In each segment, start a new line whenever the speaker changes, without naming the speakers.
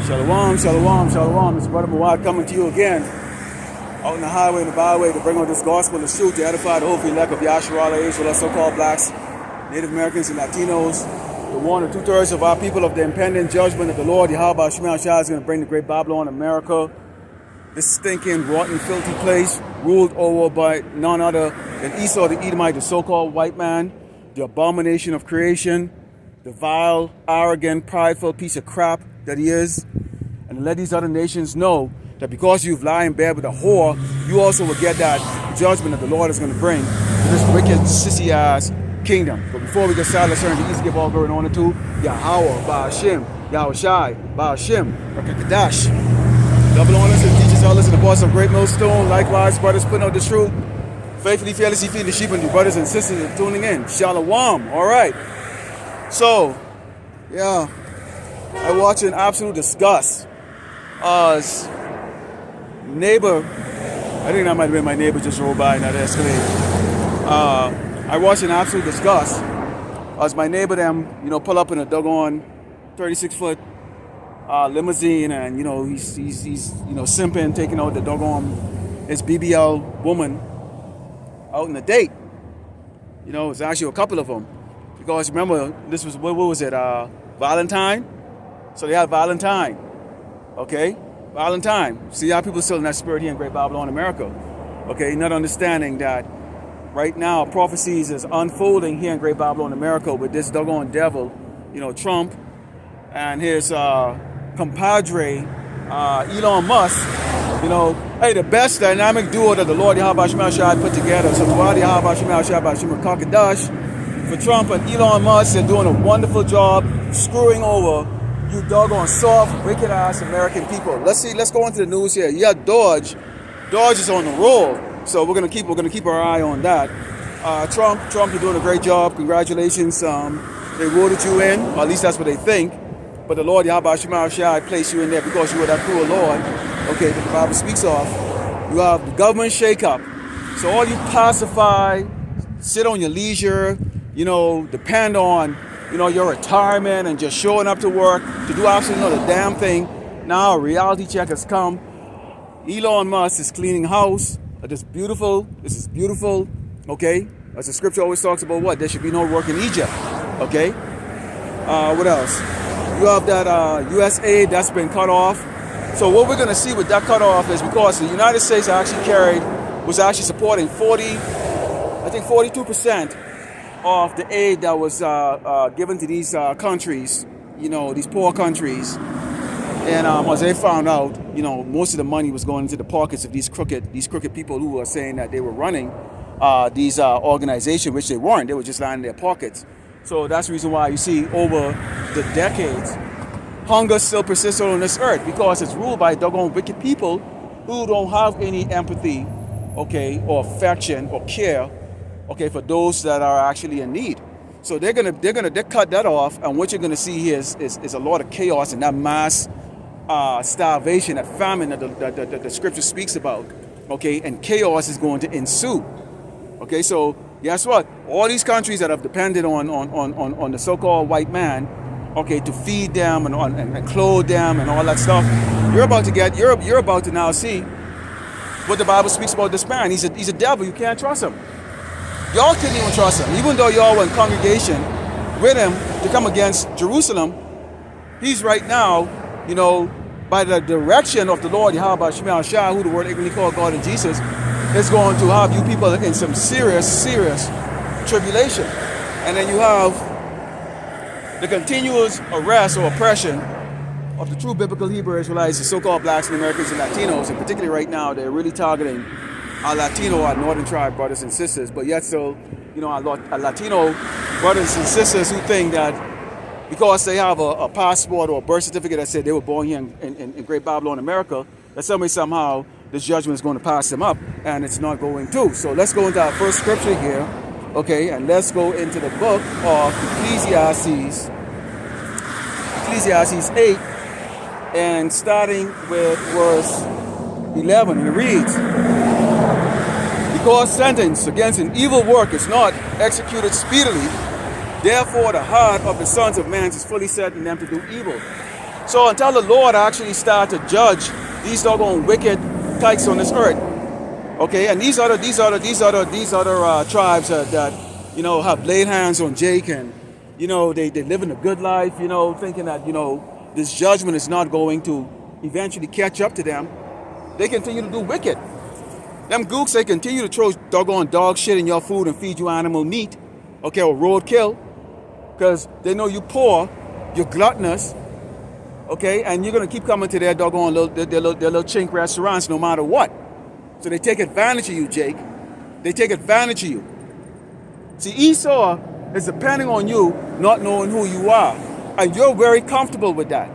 Shalom, shalom, shalom. It's Brother Mawad coming to you again, out in the highway and the byway to bring on this gospel of truth to edify the hopefully elect of Yahshua Israel, so-called blacks, Native Americans, and Latinos. The 1 or 2/3 of our people of the impending judgment of the Lord Yahweh Shema Shah is going to bring the great Babylon, America, this stinking, rotten, filthy place, ruled over by none other than Esau the Edomite, the so-called white man, the abomination of creation, the vile, arrogant, prideful piece of crap that he is, and to let these other nations know that because you've lied in bed with a whore, you also will get that judgment that the Lord is going to bring to this wicked, sissy-ass kingdom. But before we get started, let's turn to East, give all glory and honor to Yahweh, Ba'ashim, Yahweh Shai, Ba'ashim, Rakakadash. Double honors and teachers, elders, and the boss of Great Millstone. Likewise, brothers putting out the truth, faithfully, fearlessly feeding the sheep, and the brothers and sisters that are tuning in. Shalom. All right. So, yeah, I watch in absolute disgust as neighbor, I think that might have been my neighbor just rolled by in that Escalade. I watch in absolute disgust as my neighbor them, pull up in a doggone 36-foot limousine, and he's simping, taking out the doggone his BBL woman out on a date. It's actually a couple of them. Because remember, this was, what was it, Valentine? So they had Valentine, okay? Valentine. See how people still in that spirit here in Great Babylon, America. Okay, not understanding that right now prophecies is unfolding here in Great Babylon, America with this doggone devil, Trump, and his compadre, Elon Musk. Hey, the best dynamic duo that the Lord Yahweh Shema Shai put together. So Lord Yahweh Shema Shai Bashim Kakadash. For Trump and Elon Musk, they're doing a wonderful job screwing over you doggone soft, wicked ass American people. Let's go into the news here. Yeah, Dodge is on the roll, so we're gonna keep our eye on that. Trump, you're doing a great job. Congratulations. They voted you in, or at least that's what they think. But the Lord Yahweh Shema Shai placed you in there because you were that cruel Lord. Okay, that the Bible speaks of. You have the government shakeup. So all you pacify, sit on your leisure. Depend on, your retirement and just showing up to work to do absolutely the damn thing. Now a reality check has come. Elon Musk is cleaning house. This is beautiful, okay? As the scripture always talks about what? There should be no work in Egypt, okay? What else? You have that US aid that's been cut off. So what we're going to see with that cut off is because the United States was actually supporting 42% of the aid that was given to these countries, these poor countries. And as they found out, most of the money was going into the pockets of these crooked people who were saying that they were running these organizations, which they weren't. They were just lining their pockets. So that's the reason why you see over the decades, hunger still persists on this earth, because it's ruled by doggone wicked people who don't have any empathy, okay, or affection or care, okay, for those that are actually in need. So they cut that off, and what you're gonna see here is a lot of chaos and that mass starvation, that famine that the scripture speaks about, okay, and chaos is going to ensue. Okay, so guess what? All these countries that have depended on the so-called white man, okay, to feed them and clothe them and all that stuff, you're about to now see what the Bible speaks about this man. He's a devil. You can't trust him. Y'all couldn't even trust him. Even though y'all were in congregation with him to come against Jerusalem, he's right now, by the direction of the Lord Yahweh Shema Shah, who the word ignorantly called God and Jesus, is going to have you people in some serious tribulation. And then you have the continuous arrest or oppression of the true biblical Hebrew Israelites, the so-called blacks and Americans and Latinos, and particularly right now, they're really targeting our Latino, our northern tribe brothers and sisters, but yet still, our Latino brothers and sisters who think that because they have a passport or a birth certificate that said they were born here in Great Babylon, America, that somehow this judgment is going to pass them up, and it's not going to. So let's go into our first scripture here, okay, and let's go into the book of Ecclesiastes 8, and starting with verse 11, and it reads, "Because sentence against an evil work is not executed speedily, therefore the heart of the sons of man is fully set in them to do evil." So until the Lord actually start to judge these doggone wicked kikes on this earth, okay, and these other tribes that have laid hands on Jake, and they living a good life, thinking that this judgment is not going to eventually catch up to them. They continue to do wicked. Them gooks, they continue to throw doggone dog shit in your food and feed you animal meat, okay, or roadkill, because they know you poor, you're gluttonous, okay, and you're gonna keep coming to their doggone their little chink restaurants no matter what. So they take advantage of you, Jake. They take advantage of you. See, Esau is depending on you not knowing who you are, and you're very comfortable with that.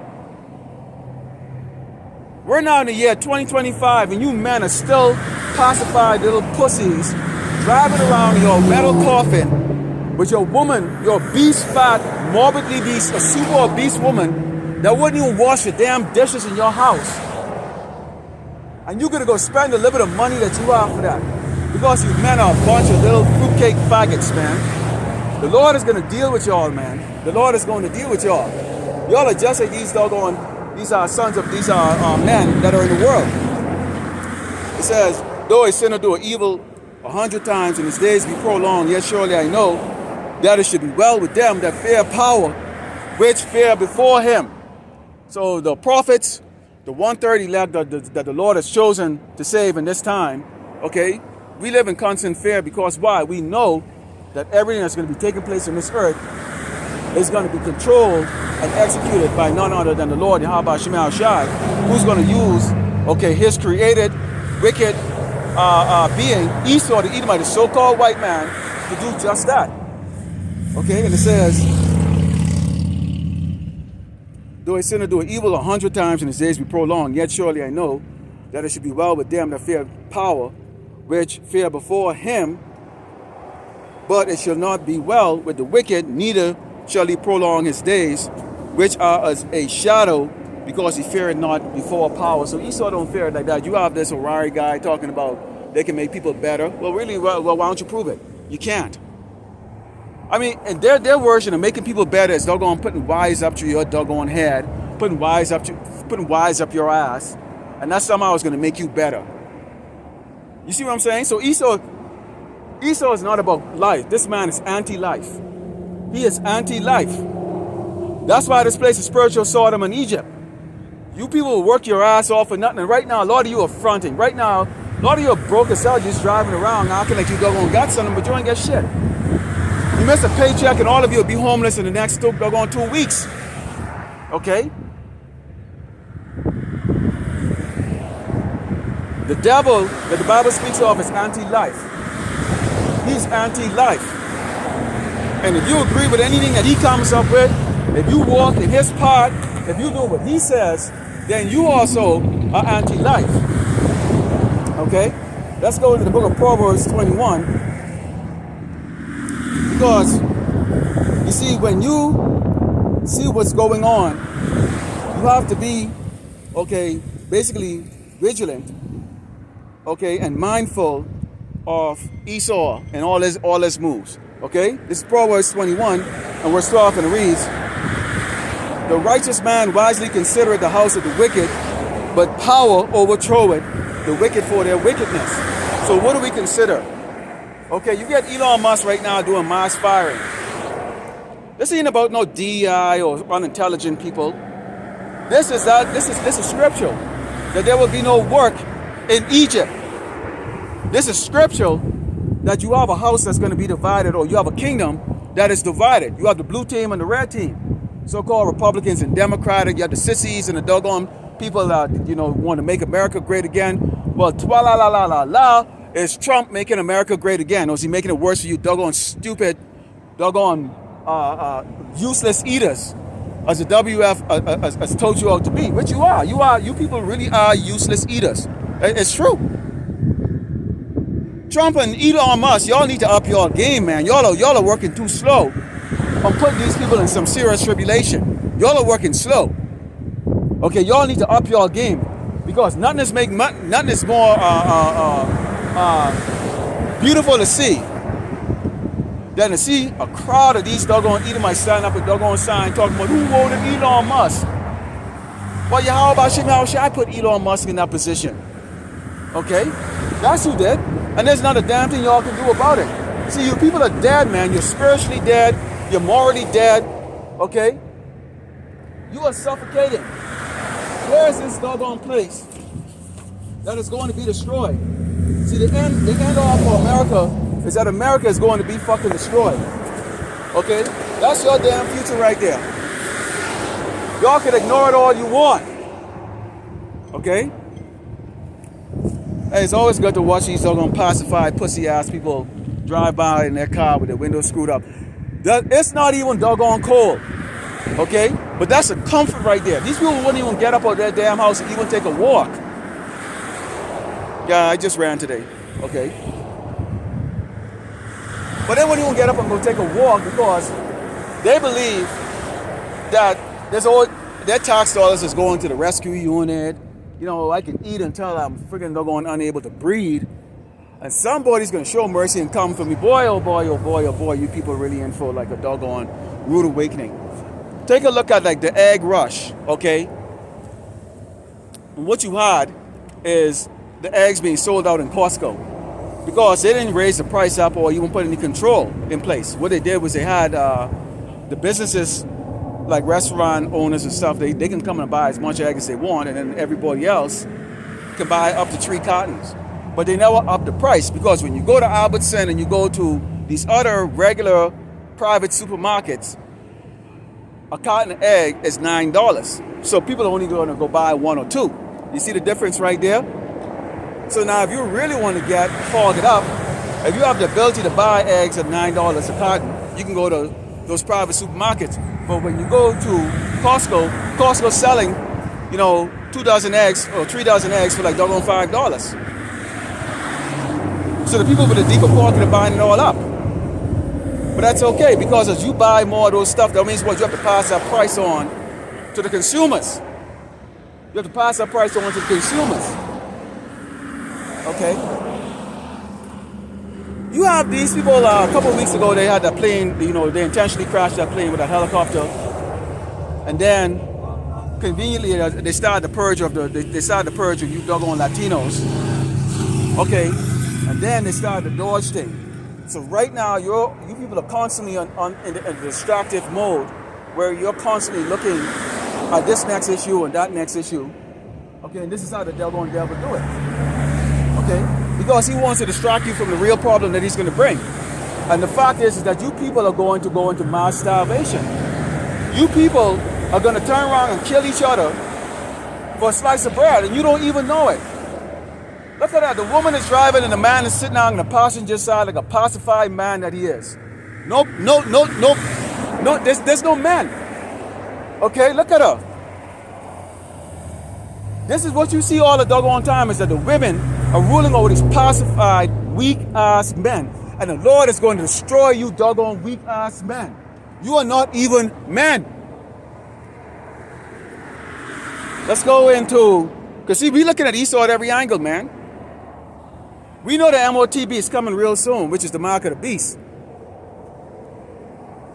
We're now in the year 2025, and you men are still pacified little pussies driving around in your metal coffin with your woman, your beast fat, morbidly beast, a super obese woman that wouldn't even wash the damn dishes in your house. And you're gonna go spend a little bit of money that you have for that. Because you men are a bunch of little fruitcake faggots, man. The Lord is gonna deal with y'all, man. The Lord is going to deal with y'all. Y'all are just like these are sons of these men that are in the world. It says, though a sinner do evil 100 times and his days be prolonged, yet surely I know that it should be well with them that fear power, which fear before him. So the prophets, the 130 elect that the Lord has chosen to save in this time, okay, we live in constant fear because why? We know that everything that's going to be taking place on this earth is going to be controlled and executed by none other than the Lord, Yahweh Shema Shai, who's going to use, okay, his created, wicked being, Esau the Edomite, the so-called white man, to do just that. Okay, and it says, though a sinner do evil 100 times and his days be prolonged, yet surely I know that it should be well with them that fear power, which fear before him, but it shall not be well with the wicked, neither shall he prolong his days, which are as a shadow, because he feared not before power. So Esau don't fear it like that. You have this Harari guy talking about they can make people better. Well, really, well, why don't you prove it? You can't. I mean, and their version of making people better is doggone putting wires up to your doggone head, putting wires up your ass, and that somehow is going to make you better. You see what I'm saying? So Esau is not about life. This man is anti-life. He is anti-life. That's why this place is spiritual Sodom and Egypt. You people will work your ass off for nothing. And right now, a lot of you are fronting. Right now, a lot of you are broke as hell, just driving around acting like you doggone got something, but you ain't get shit. You miss a paycheck and all of you will be homeless in the next doggone 2 weeks. Okay? The devil that the Bible speaks of is anti-life. He's anti-life. And if you agree with anything that he comes up with, if you walk in his path, if you do what he says, then you also are anti-life. Okay? Let's go into the book of Proverbs 21. Because, you see, when you see what's going on, you have to be, okay, basically vigilant, okay, and mindful of Esau and all his moves. Okay? This is Proverbs 21, and we're starting off and it reads, the righteous man wisely considereth the house of the wicked, but power overthroweth the wicked for their wickedness. So what do we consider? Okay, you get Elon Musk right now doing mass firing. This ain't about no DEI or unintelligent people. This is scriptural. That there will be no work in Egypt. This is scriptural that you have a house that's going to be divided, or you have a kingdom that is divided. You have the blue team and the red team. So-called Republicans and Democratic. You have the sissies and the doggone people that, want to make America great again. Well, la is Trump making America great again? Or is he making it worse for you doggone stupid, doggone useless eaters, as the WF has told you all to be? Which you are. You people really are useless eaters. It's true. Trump and Elon Musk, y'all need to up your game, man. Y'all are working too slow on putting these people in some serious tribulation. Y'all are working slow. Okay, y'all need to up your game, because nothing is more beautiful to see than to see a crowd of these doggone Edomites standing up with doggone sign talking about who voted Elon Musk. Well, how about how should I put Elon Musk in that position? Okay? That's who did. And there's not a damn thing y'all can do about it. See, you people are dead, man. You're spiritually dead. You're morally dead. Okay? You are suffocating. Where is this doggone place that is going to be destroyed? See, the end all for America is that America is going to be fucking destroyed. Okay? That's your damn future right there. Y'all can ignore it all you want. Okay? Hey, it's always good to watch these doggone pacified pussy ass people drive by in their car with their windows screwed up. It's not even doggone cold. Okay? But that's a comfort right there. These people wouldn't even get up out of their damn house and even take a walk. Yeah, I just ran today. Okay? But they wouldn't even get up and go take a walk because they believe that their tax dollars is going to the rescue unit. You know, I can eat until I'm freaking doggone unable to breathe. And somebody's going to show mercy and come for me. Boy, oh boy, oh boy, oh boy, you people really in for like a doggone rude awakening. Take a look at like the egg rush, okay? And what you had is the eggs being sold out in Costco because they didn't raise the price up or even put any control in place. What they did was they had the businesses like restaurant owners and stuff, they can come and buy as much egg as they want, and then everybody else can buy up to 3 cartons. But they never up the price because when you go to Albertson and you go to these other regular private supermarkets, a carton of egg is $9. So people are only going to go buy 1 or 2. You see the difference right there? So now if you really want to get fogged up, if you have the ability to buy eggs at $9 a carton, you can go to those private supermarkets. But when you go to Costco's selling, you know, 2 dozen eggs or 3 dozen eggs for like doggone $5. So the people with the deeper pocket are buying it all up. But that's okay because as you buy more of those stuff, that means what? You have to pass that price on to the consumers. You have to pass that price on to the consumers. Okay? You have these people, a couple of weeks ago, they had that plane, you know, they intentionally crashed that plane with a helicopter. And then, conveniently, they started the purge of you doggone Latinos. Okay? And then they started the Dodge thing. So right now, you people are constantly in a distractive mode where you're constantly looking at this next issue and that next issue. Okay, and this is how the devil do it. Okay? Because he wants to distract you from the real problem that he's going to bring. And the fact is that you people are going to go into mass starvation. You people are going to turn around and kill each other for a slice of bread, and you don't even know it. Look at that. The woman is driving and the man is sitting on the passenger side like a pacified man that he is. No, there's no man. Okay, look at her. This is what you see all the doggone time is that the women are ruling over these pacified, weak-ass men. And the Lord is going to destroy you doggone weak-ass men. You are not even men. Let's go into, because see, we're looking at Esau at every angle, man. We know the MOTB is coming real soon, which is the mark of the beast.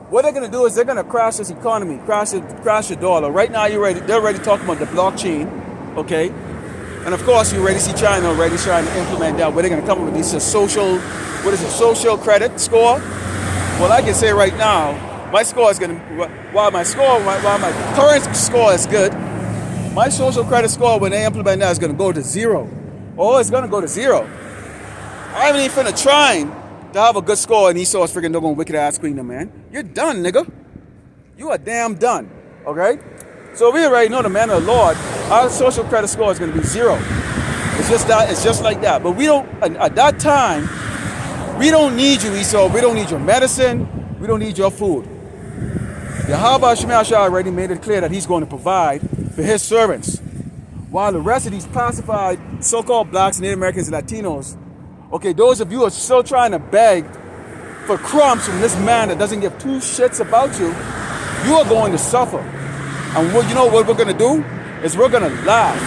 What they're going to do is they're going to crash this economy, crash the dollar. Right now, they're already talking about the blockchain, okay? And of course, you already see China already trying to implement that. Where they're going to come up with this social credit score? Well, I can say right now, my score is going to, while my current score is good, my social credit score, when they implement that, is going to go to 0. Oh, it's going to go to 0. I ain't even finna trying to have a good score and Esau's freaking doggone wicked ass kingdom, man. You're done, nigga. You are damn done. Okay? So we already know the man of the Lord, our social credit score is gonna be 0. It's just that, it's just like that. But we don't, at that time, we don't need you, Esau. We don't need your medicine. We don't need your food. Yahweh Shemashah already made it clear that he's going to provide for his servants. While the rest of these pacified so-called blacks, Native Americans, and Latinos, okay, those of you who are still trying to beg for crumbs from this man that doesn't give 2 shits about you, you are going to suffer. And you know what we're going to do? Is we're going to laugh.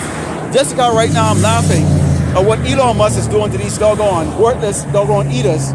Just like right now I'm laughing at what Elon Musk is doing to these doggone worthless doggone eaters,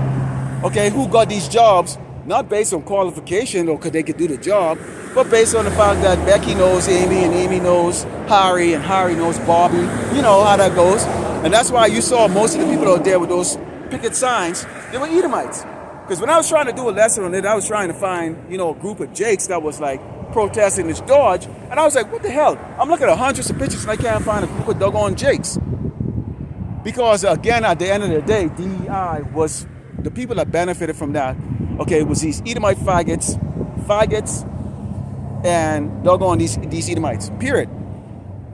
okay, who got these jobs Not based on qualification or because they could do the job, but based on the fact that Becky knows Amy and Amy knows Harry and Harry knows Bobby. You know how that goes. And that's why you saw most of the people out there with those picket signs, they were Edomites. Because when I was trying to do a lesson on it, I was trying to find, a group of Jakes that was like protesting this Dodge. And I was like, what the hell? I'm looking at hundreds of pictures and I can't find a group of doggone Jakes. Because again, at the end of the day, DEI was the people that benefited from that. Okay, it was these Edomite faggots, and doggone these Edomites, period.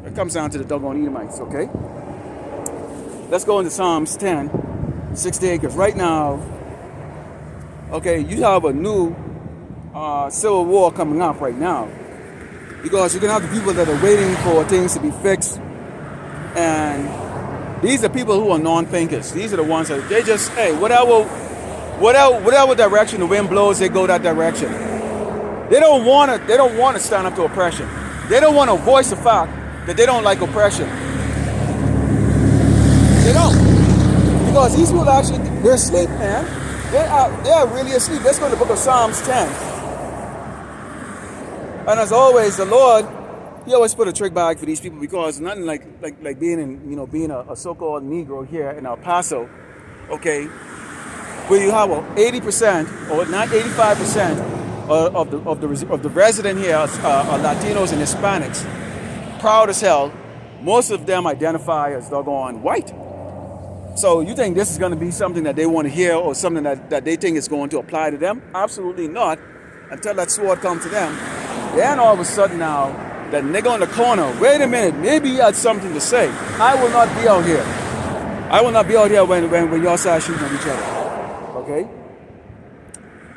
It comes down to the doggone Edomites, okay? Let's go into Psalms 10, 60 acres. Right now, okay, you have a new civil war coming up right now. Because you're going to have the people that are waiting for things to be fixed. And these are people who are non-thinkers. These are the ones that they just, hey, whatever direction the wind blows, they go that direction. They don't want to stand up to oppression. They don't want to voice the fact that they don't like oppression. They don't. Because these people actually, they're asleep, man. They are really asleep. Let's go to the book of Psalms 10. And as always, the Lord, He always put a trick bag for these people, because nothing like being in being a so-called Negro here in El Paso, okay, where you have 80% or not 85% of the resident here are Latinos and Hispanics, proud as hell. Most of them identify as doggone white. So you think this is going to be something that they want to hear, or something that they think is going to apply to them? Absolutely not, until that sword comes to them. Then all of a sudden now, that nigga on the corner, wait a minute, maybe he had something to say. I will not be out here. I will not be out here when y'all start shooting at each other. Okay?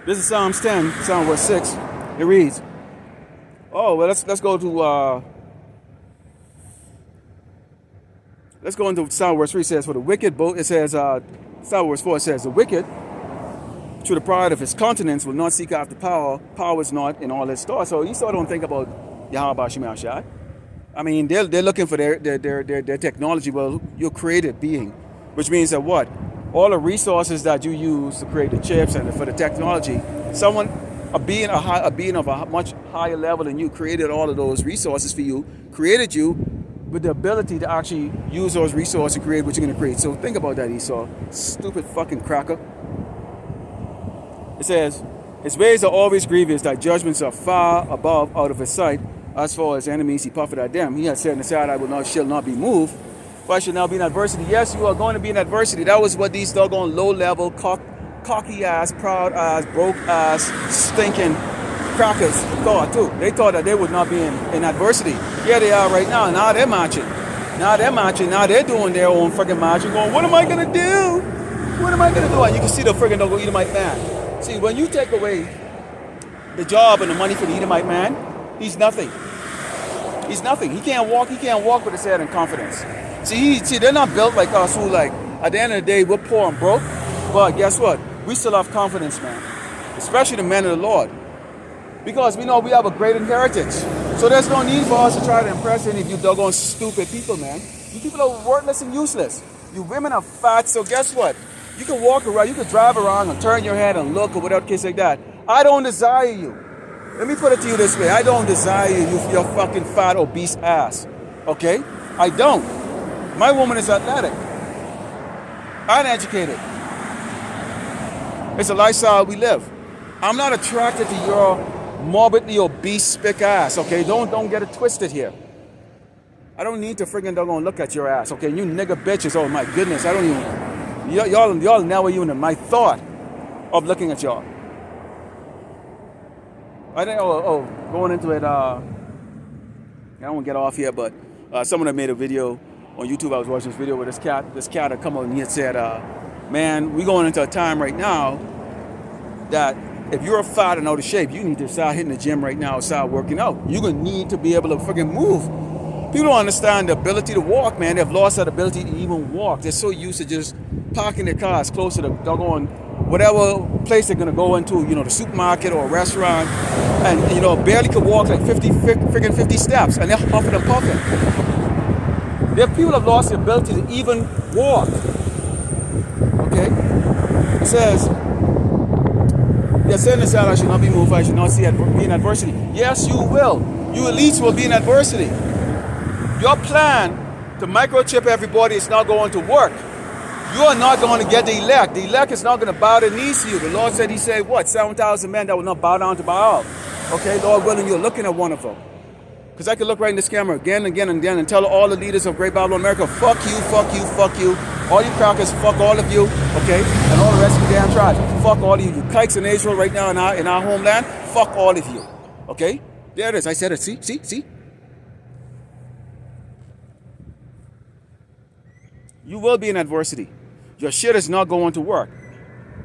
This is Psalms 10, Psalm verse 6. It reads, oh, well, let's go to, let's go into Psalm verse 3. It says, for the wicked, it says, Psalm verse 4, it says, the wicked, through the pride of his countenance, will not seek after power. Power is not in all his store. So you still don't think about Yahweh Shema Shai. I mean, they're looking for their technology. Well, your created being, which means that what? All the resources that you use to create the chips and for the technology, a being of a much higher level than you created all of those resources for you, created you with the ability to actually use those resources and create what you're going to create. So think about that, Esau. Stupid fucking cracker. It says, his ways are always grievous, thy judgments are far above out of his sight. As far as enemies, he puffeth at them. He has said in the side, shall not be moved. For I shall now be in adversity. Yes, you are going to be in adversity. That was what these doggone low-level, cocky ass, proud ass, broke ass, stinking crackers thought too. They thought that they would not be in adversity. Here they are right now. Now they're marching. Now they're doing their own freaking marching, going, what am I going to do? What am I going to do? And you can see the freaking doggone Edomite man. See, when you take away the job and the money for the Edomite man, he's nothing. He's nothing. He can't walk with his head in confidence. See, they're not built like us who, like, at the end of the day, we're poor and broke. But guess what? We still have confidence, man. Especially the men of the Lord. Because we know we have a great inheritance. So there's no need for us to try to impress any of you doggone stupid people, man. You people are worthless and useless. You women are fat, so guess what? You can walk around, you can drive around and turn your head and look or whatever case like that. I don't desire you. Let me put it to you this way. I don't desire you for your fucking fat, obese ass. Okay? I don't. My woman is athletic. Uneducated. It's a lifestyle we live. I'm not attracted to your morbidly obese, spick ass. Okay? Don't get it twisted here. I don't need to friggin' doggone look at your ass. Okay? You nigga bitches. Oh my goodness. I don't even... Y'all never even in my thought of looking at y'all. I think, going into it, I don't want to get off here, but someone had made a video on YouTube. I was watching this video where this cat had come up and he had said, man, we're going into a time right now that if you're fat and out of shape, you need to start hitting the gym right now, start working out. You're going to need to be able to freaking move. People don't understand the ability to walk, man. They've lost that ability to even walk. They're so used to just parking their cars close to the doggone whatever place they're going to go into, the supermarket or a restaurant, and, barely could walk like 50 steps, and they're huffing and puffing. There people have lost the ability to even walk. Okay? It says, You're saying this out, I should not be moved, I should not be in adversity. Yes, you will. You elites will be in adversity. Your plan to microchip everybody is not going to work. You are not going to get the elect. The elect is not going to bow their knees to you. The Lord said, he said, what, 7,000 men that will not bow down to Baal. Okay, Lord willing, you're looking at one of them. Because I can look right in this camera again and again and again and tell all the leaders of Great Babylon America, fuck you, fuck you, fuck you. All you crackers, fuck all of you, okay? And all the rest of you damn tribes, fuck all of you. You kikes in Israel right now in our homeland, fuck all of you, okay? There it is. I said it. See? You will be in adversity. Your shit is not going to work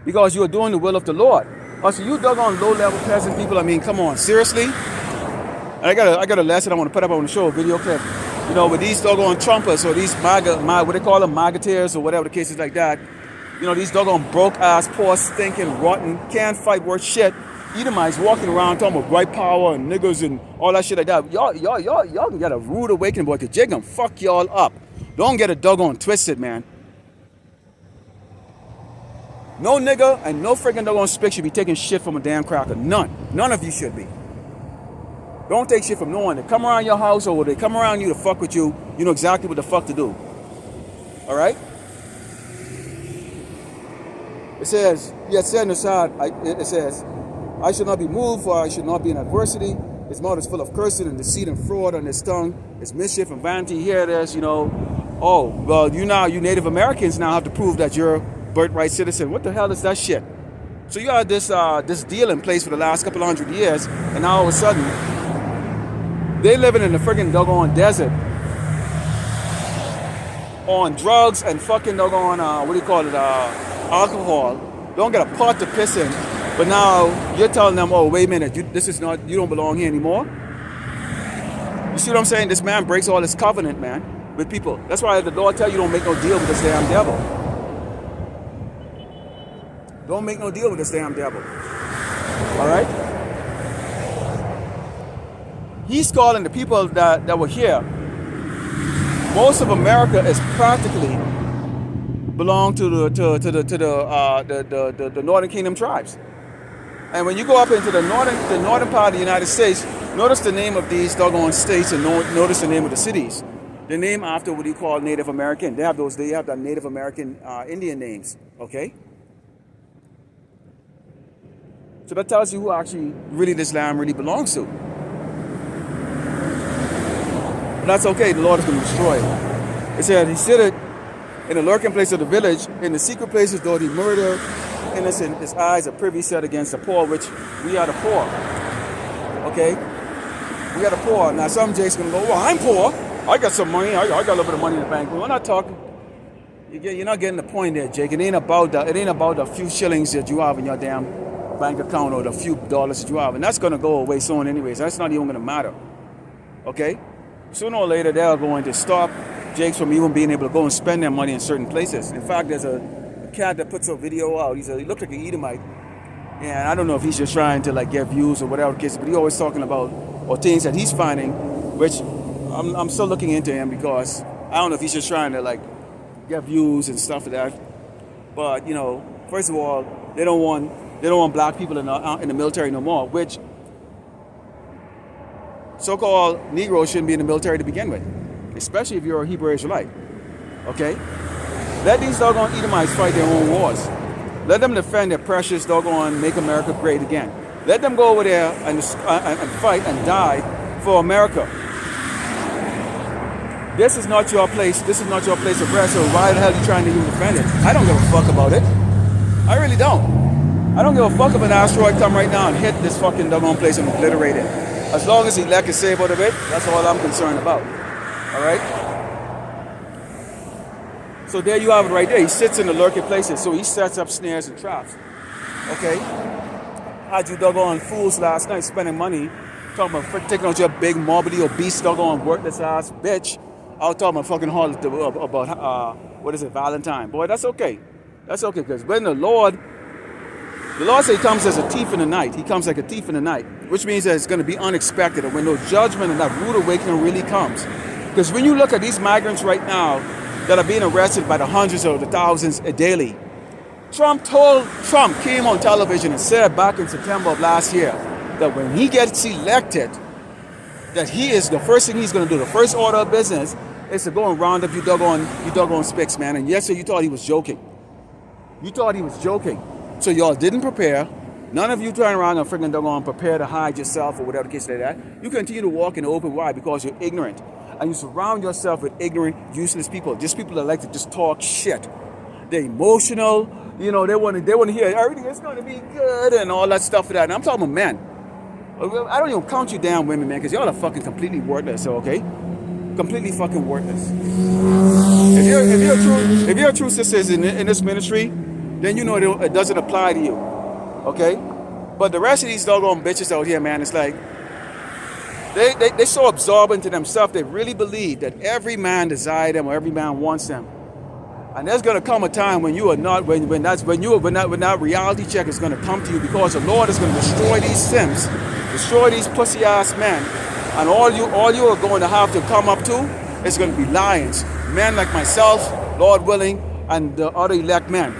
because you are doing the will of the Lord. Also, you doggone low-level peasant people, I mean, come on, seriously? And I got a lesson I want to put up on the show, a video clip. You know, with these doggone Trumpers or these what they call them, MAGAteers or whatever the case is like that. You know, these doggone broke-ass, poor, stinking, rotten, can't fight worth shit Edomites walking around talking about white power and niggas and all that shit like that. Y'all can get a rude awakening, boy, because jig them fuck y'all up. Don't get a doggone twisted, man. No nigga and no friggin' doggone spick should be taking shit from a damn cracker. None of you should be. Don't take shit from no one. They come around your house or they come around you to fuck with you. You know exactly what the fuck to do. All right? It says, yet said in the side, it says, I should not be moved, for I should not be in adversity. His mouth is full of cursing and deceit and fraud on his tongue. His mischief and vanity. Here it is, you know. Oh, well, you Native Americans now have to prove that you're a birthright citizen. What the hell is that shit? So you had this deal in place for the last couple 100 years, and now all of a sudden, they living in the friggin' doggone desert on drugs and fucking doggone, alcohol. Don't get a pot to piss in. But now you're telling them, oh, wait a minute, you don't belong here anymore. You see what I'm saying? This man breaks all his covenant, man, with people. That's why the Lord tell you don't make no deal with this damn devil. Don't make no deal with this damn devil. All right? He's calling the people that were here. Most of America is practically belong to the Northern Kingdom tribes. And when you go up into the northern part of the United States, notice the name of these doggone states and notice the name of the cities. They're named after what you call Native American. They have the Native American Indian names. Okay. So that tells you who actually really this land really belongs to. But that's okay. The Lord is going to destroy it. It said he sitteth in the lurking place of the village, in the secret places, though he murder innocent, his eyes are privy set against the poor, which we are the poor. Okay? We are the poor. Now some Jake's gonna go, well, I'm poor. I got some money. I got a little bit of money in the bank. But we're not talking. You're not getting the point there, Jake. It ain't about the few shillings that you have in your damn bank account or the few dollars that you have. And that's gonna go away soon anyways. That's not even gonna matter. Okay? Sooner or later they're going to stop Jakes from even being able to go and spend their money in certain places. In fact, there's a cat that puts a video out. He looked like an Edomite, and I don't know if he's just trying to like get views or whatever the case, but he's always talking about or things that he's finding, which I'm still looking into him because I don't know if he's just trying to like get views and stuff like that. But you know, first of all, they don't want black people in the military no more, which so-called Negroes shouldn't be in the military to begin with, especially if you're a Hebrew Israelite. Okay. Let these doggone Edomites fight their own wars. Let them defend their precious doggone make America great again. Let them go over there and fight and die for America. This is not your place. This is not your place of rest. So why the hell are you trying to even defend it? I don't give a fuck about it. I really don't. I don't give a fuck if an asteroid come right now and hit this fucking doggone place and obliterate it. As long as the elect is safe out of it, that's all I'm concerned about. All right? So there you have it right there. He sits in the lurking places, so he sets up snares and traps. Okay? Had you doggone fools last night spending money, talking about taking out your big, morbidly obese, doggone worthless ass bitch. I was talking about fucking hard about Valentine. Boy, that's okay. That's okay, because when the Lord says he comes as a thief in the night. He comes like a thief in the night, which means that it's going to be unexpected, and when no judgment and that rude awakening really comes. Because when you look at these migrants right now, that are being arrested by the hundreds or the thousands daily. Trump came on television and said back in September of last year that when he gets elected, that he is the first thing he's going to do, the first order of business is to go and round up you doggone spicks, man. And yes, sir, you thought he was joking. You thought he was joking. So y'all didn't prepare. None of you turn around and freaking doggone prepare to hide yourself or whatever the case like that. You continue to walk in the open. Why? Because you're ignorant. And you surround yourself with ignorant, useless people. Just people that like to just talk shit. They're emotional. You know, they want to hear everything is going to be good and all that stuff for that. And I'm talking about men. I don't even count you down, women, man, because y'all are fucking completely worthless, okay? Completely fucking worthless. If you're a true sister in this ministry, then you know it doesn't apply to you, okay? But the rest of these doggone bitches out here, man, it's like they so absorbed into themselves, they really believe that every man desires them or every man wants them. And there's gonna come a time when you are not, when that reality check is gonna come to you, because the Lord is gonna destroy these simps, destroy these pussy ass men, and all you are going to have to come up to is gonna be lions, men like myself, Lord willing, and the other elect men,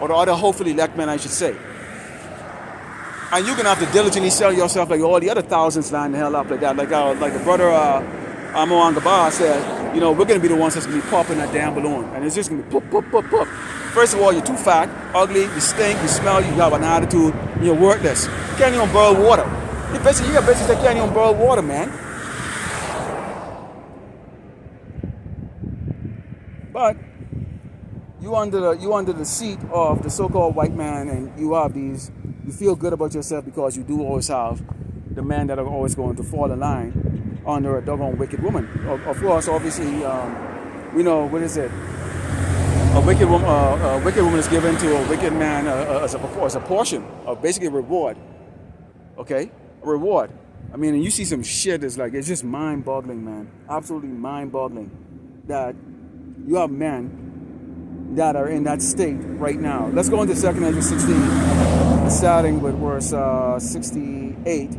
or the other hopefully elect men, I should say. And you're gonna have to diligently sell yourself like all the other thousands lined the hell up like that, like the brother Amo Angaba said. You know, we're going to be the ones that's going to be popping that damn balloon. And it's just going to be pop, pop, pop, pop. First of all, you're too fat, ugly, you stink, you smell, you got an attitude, and you're worthless. You can't even boil water. You got bitches that can't even boil water, man. But you under the seat of the so-called white man, and you feel good about yourself because you do always have the men that are always going to fall in line under a doggone wicked woman. Of course, obviously, we know, what is it? A wicked woman is given to a wicked man as a portion of basically a reward. Okay, a reward. I mean, and you see some shit that's like, it's just mind-boggling, man. Absolutely mind-boggling that you have men that are in that state right now. Let's go into 2 Ezra 16, starting with verse 68.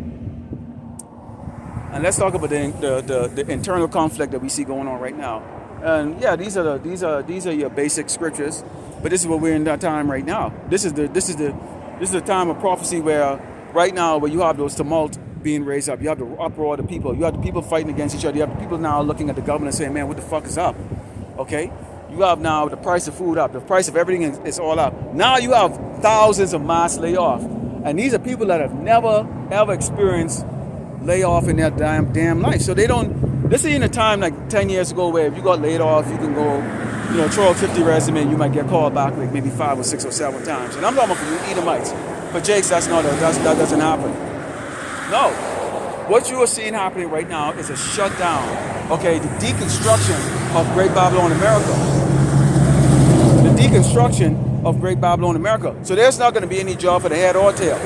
And let's talk about the internal conflict that we see going on right now. And yeah, these are your basic scriptures, but this is what we're in that time right now. This is the time of prophecy where right now where you have those tumult being raised up. You have the uproar of the people. You have the people fighting against each other. You have the people now looking at the government saying, "Man, what the fuck is up?" Okay. You have now the price of food up. The price of everything is all up. Now you have thousands of mass layoff, and these are people that have never ever experienced layoff in their damn life. So they don't, this ain't a time like 10 years ago where if you got laid off, you can go, you know, throw a 50 resume, you might get called back like maybe 5 or 6 or 7 times. And I'm talking about for you Edomites. For Jakes, that doesn't happen. No. What you are seeing happening right now is a shutdown, okay, the deconstruction of Great Babylon America. The deconstruction of Great Babylon America. So there's not going to be any job for the head or tail.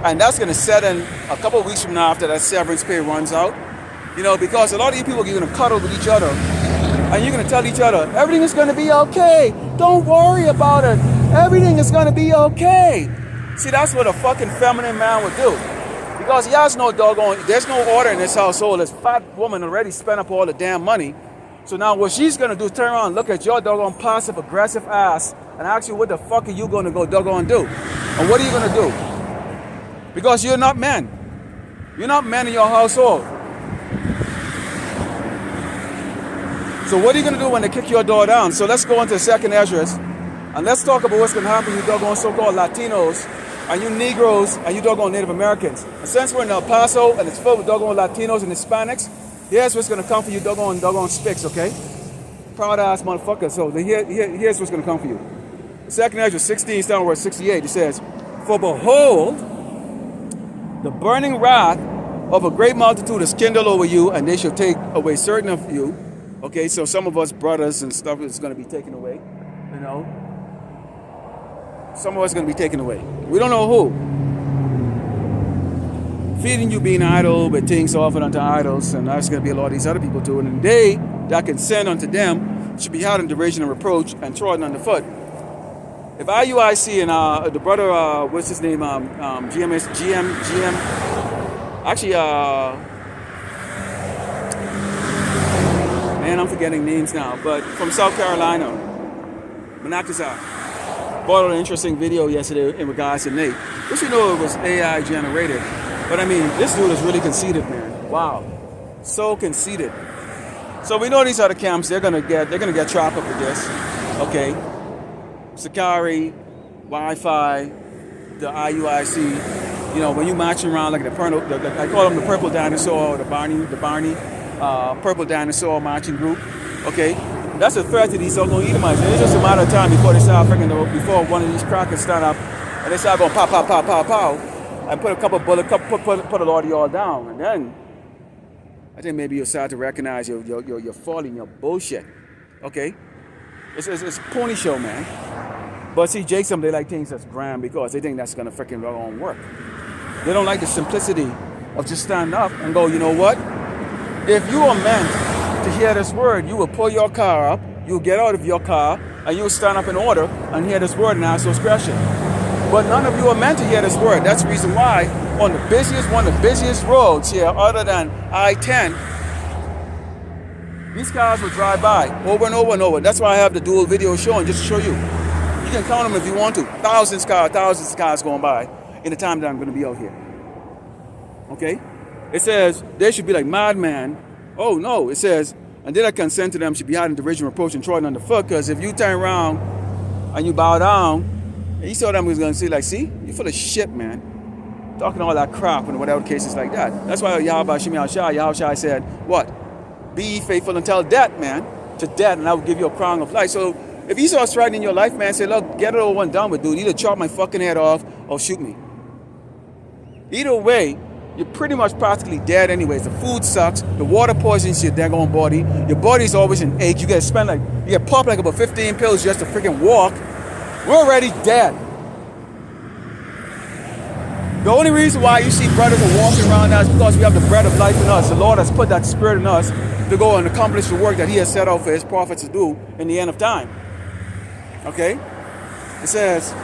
And that's going to set in a couple of weeks from now after that severance pay runs out. You know, because a lot of you people are going to cuddle with each other. And you're going to tell each other, everything is going to be okay. Don't worry about it. Everything is going to be okay. See, that's what a fucking feminine man would do. Because he has no doggone, there's no order in this household. This fat woman already spent up all the damn money. So now what she's going to do is turn around and look at your doggone passive aggressive ass and ask you what the fuck are you going to go doggone do? And what are you going to do? Because you're not men. You're not men in your household. So what are you going to do when they kick your door down? So let's go into 2 Ezra and let's talk about what's going to happen to you doggone so-called Latinos and you Negroes and you doggone Native Americans. And since we're in El Paso and it's filled with doggone Latinos and Hispanics, here's what's going to come for you doggone spicks, okay? Proud ass motherfuckers. So here's what's going to come for you. 2 Ezra 16, starting verse 68, it says, "For behold, the burning wrath of a great multitude is kindled over you, and they shall take away certain of you." Okay, so some of us brothers and stuff is going to be taken away, you know. Some of us are going to be taken away. We don't know who. Feeding you being idle with things offered unto idols, and that's going to be a lot of these other people too. And they that can send unto them should be held in derision and reproach and trodden underfoot. If IUIC and the brother, what's his name, GM, actually, man, I'm forgetting names now, but from South Carolina, Manakazar. brought out an interesting video yesterday in regards to Nate. Which you know it was AI generated. But I mean, this dude is really conceited, man. Wow. So conceited. So we know these other camps, they're gonna get trapped up with this. Okay. Sakari, Wi-Fi, the IUIC, you know, when you marching around like I call them the purple dinosaur or the Barney purple dinosaur marching group. Okay. That's a threat to these so-called Edomites. And it's just a matter of time before they start before one of these crackers stand up and they start going pow, pow, pow, pow, pow, and put a couple bullets, put a lot of y'all down. And then I think maybe you'll start to recognize you're falling, your bullshit. Okay? It's a pony show, man. But see, Jason, they like things that's grand because they think that's gonna freaking work. They don't like the simplicity of just standing up and go, you know what? If you are meant to hear this word, you will pull your car up, you'll get out of your car, and you'll stand up in order and hear this word and ask those questions. But none of you are meant to hear this word. That's the reason why on one of the busiest roads here, other than I-10, these cars will drive by over and over and over. That's why I have the dual video showing, just to show you. You can count them if you want to. Thousands of cars going by in the time that I'm going to be out here. Okay? It says they should be like madman. Oh no, it says, and they that consent to them should be hiding derision, reproach, and trodden underfoot. Because if you turn around and you bow down, and you saw them was gonna say, like, see, you full of shit, man. Talking all that crap and whatever cases like that. That's why Yahushua said, what? Be faithful until death, man. To death, and I will give you a crown of life. So if Esau's threatening your life, man, say, look, get it over and done with, dude. Either chop my fucking head off or shoot me. Either way, you're pretty much practically dead anyways. The food sucks. The water poisons your daggone body. Your body's always in ache. You get popped like about 15 pills just to freaking walk. We're already dead. The only reason why you see brothers are walking around now is because we have the bread of life in us. The Lord has put that spirit in us to go and accomplish the work that He has set out for His prophets to do in the end of time. Okay? It says,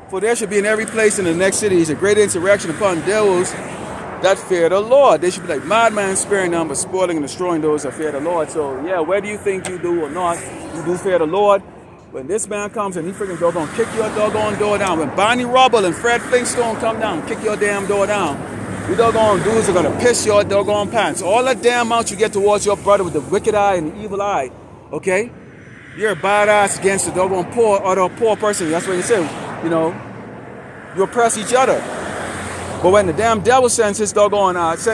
for there should be in every place in the next cities a great insurrection upon those that fear the Lord. They should be like madmen, sparing none, but spoiling and destroying those that fear the Lord. So, yeah, whether you think you do or not, you do fear the Lord. When this man comes and he freaking doggone kick your doggone door down, when Bonnie Rubble and Fred Flintstone come down, kick your damn door down, you doggone dudes are going to piss your doggone pants. All that damn amount you get towards your brother with the wicked eye and the evil eye, okay? You're a badass against the doggone poor person. That's what you say. You know, you oppress each other. But when the damn devil sends his doggone, his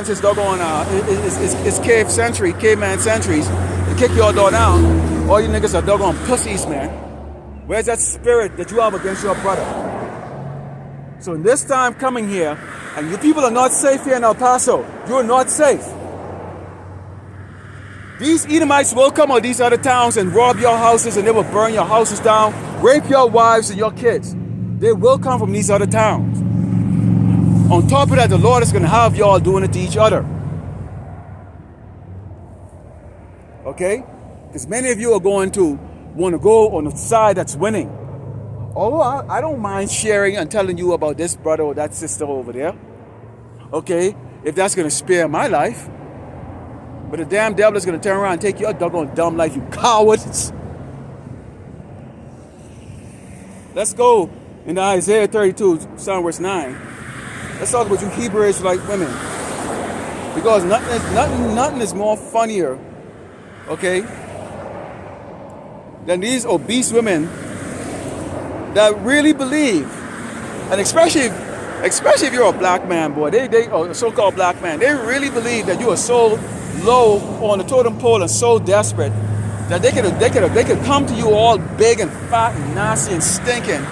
caveman centuries to kick your door down, all you niggas are doggone pussies, man. Where's that spirit that you have against your brother? So in this time coming here, and you people are not safe here in El Paso. You're not safe. These Edomites will come out of these other towns and rob your houses, and they will burn your houses down, rape your wives and your kids. They will come from these other towns. On top of that, the Lord is going to have y'all doing it to each other. Okay? Because many of you are going to want to go on the side that's winning. Oh, I don't mind sharing and telling you about this brother or that sister over there. Okay? If that's going to spare my life. But the damn devil is going to turn around and take your doggone dumb life, you cowards. Let's go into Isaiah 32, Psalm verse 9. Let's talk about you Hebrew Israelite women. Because nothing is more funnier, okay, than these obese women that really believe, and especially if you're a black man, boy, they or a so-called black man, they really believe that you are so low on the totem pole and so desperate that they could come to you all big and fat and nasty and stinking,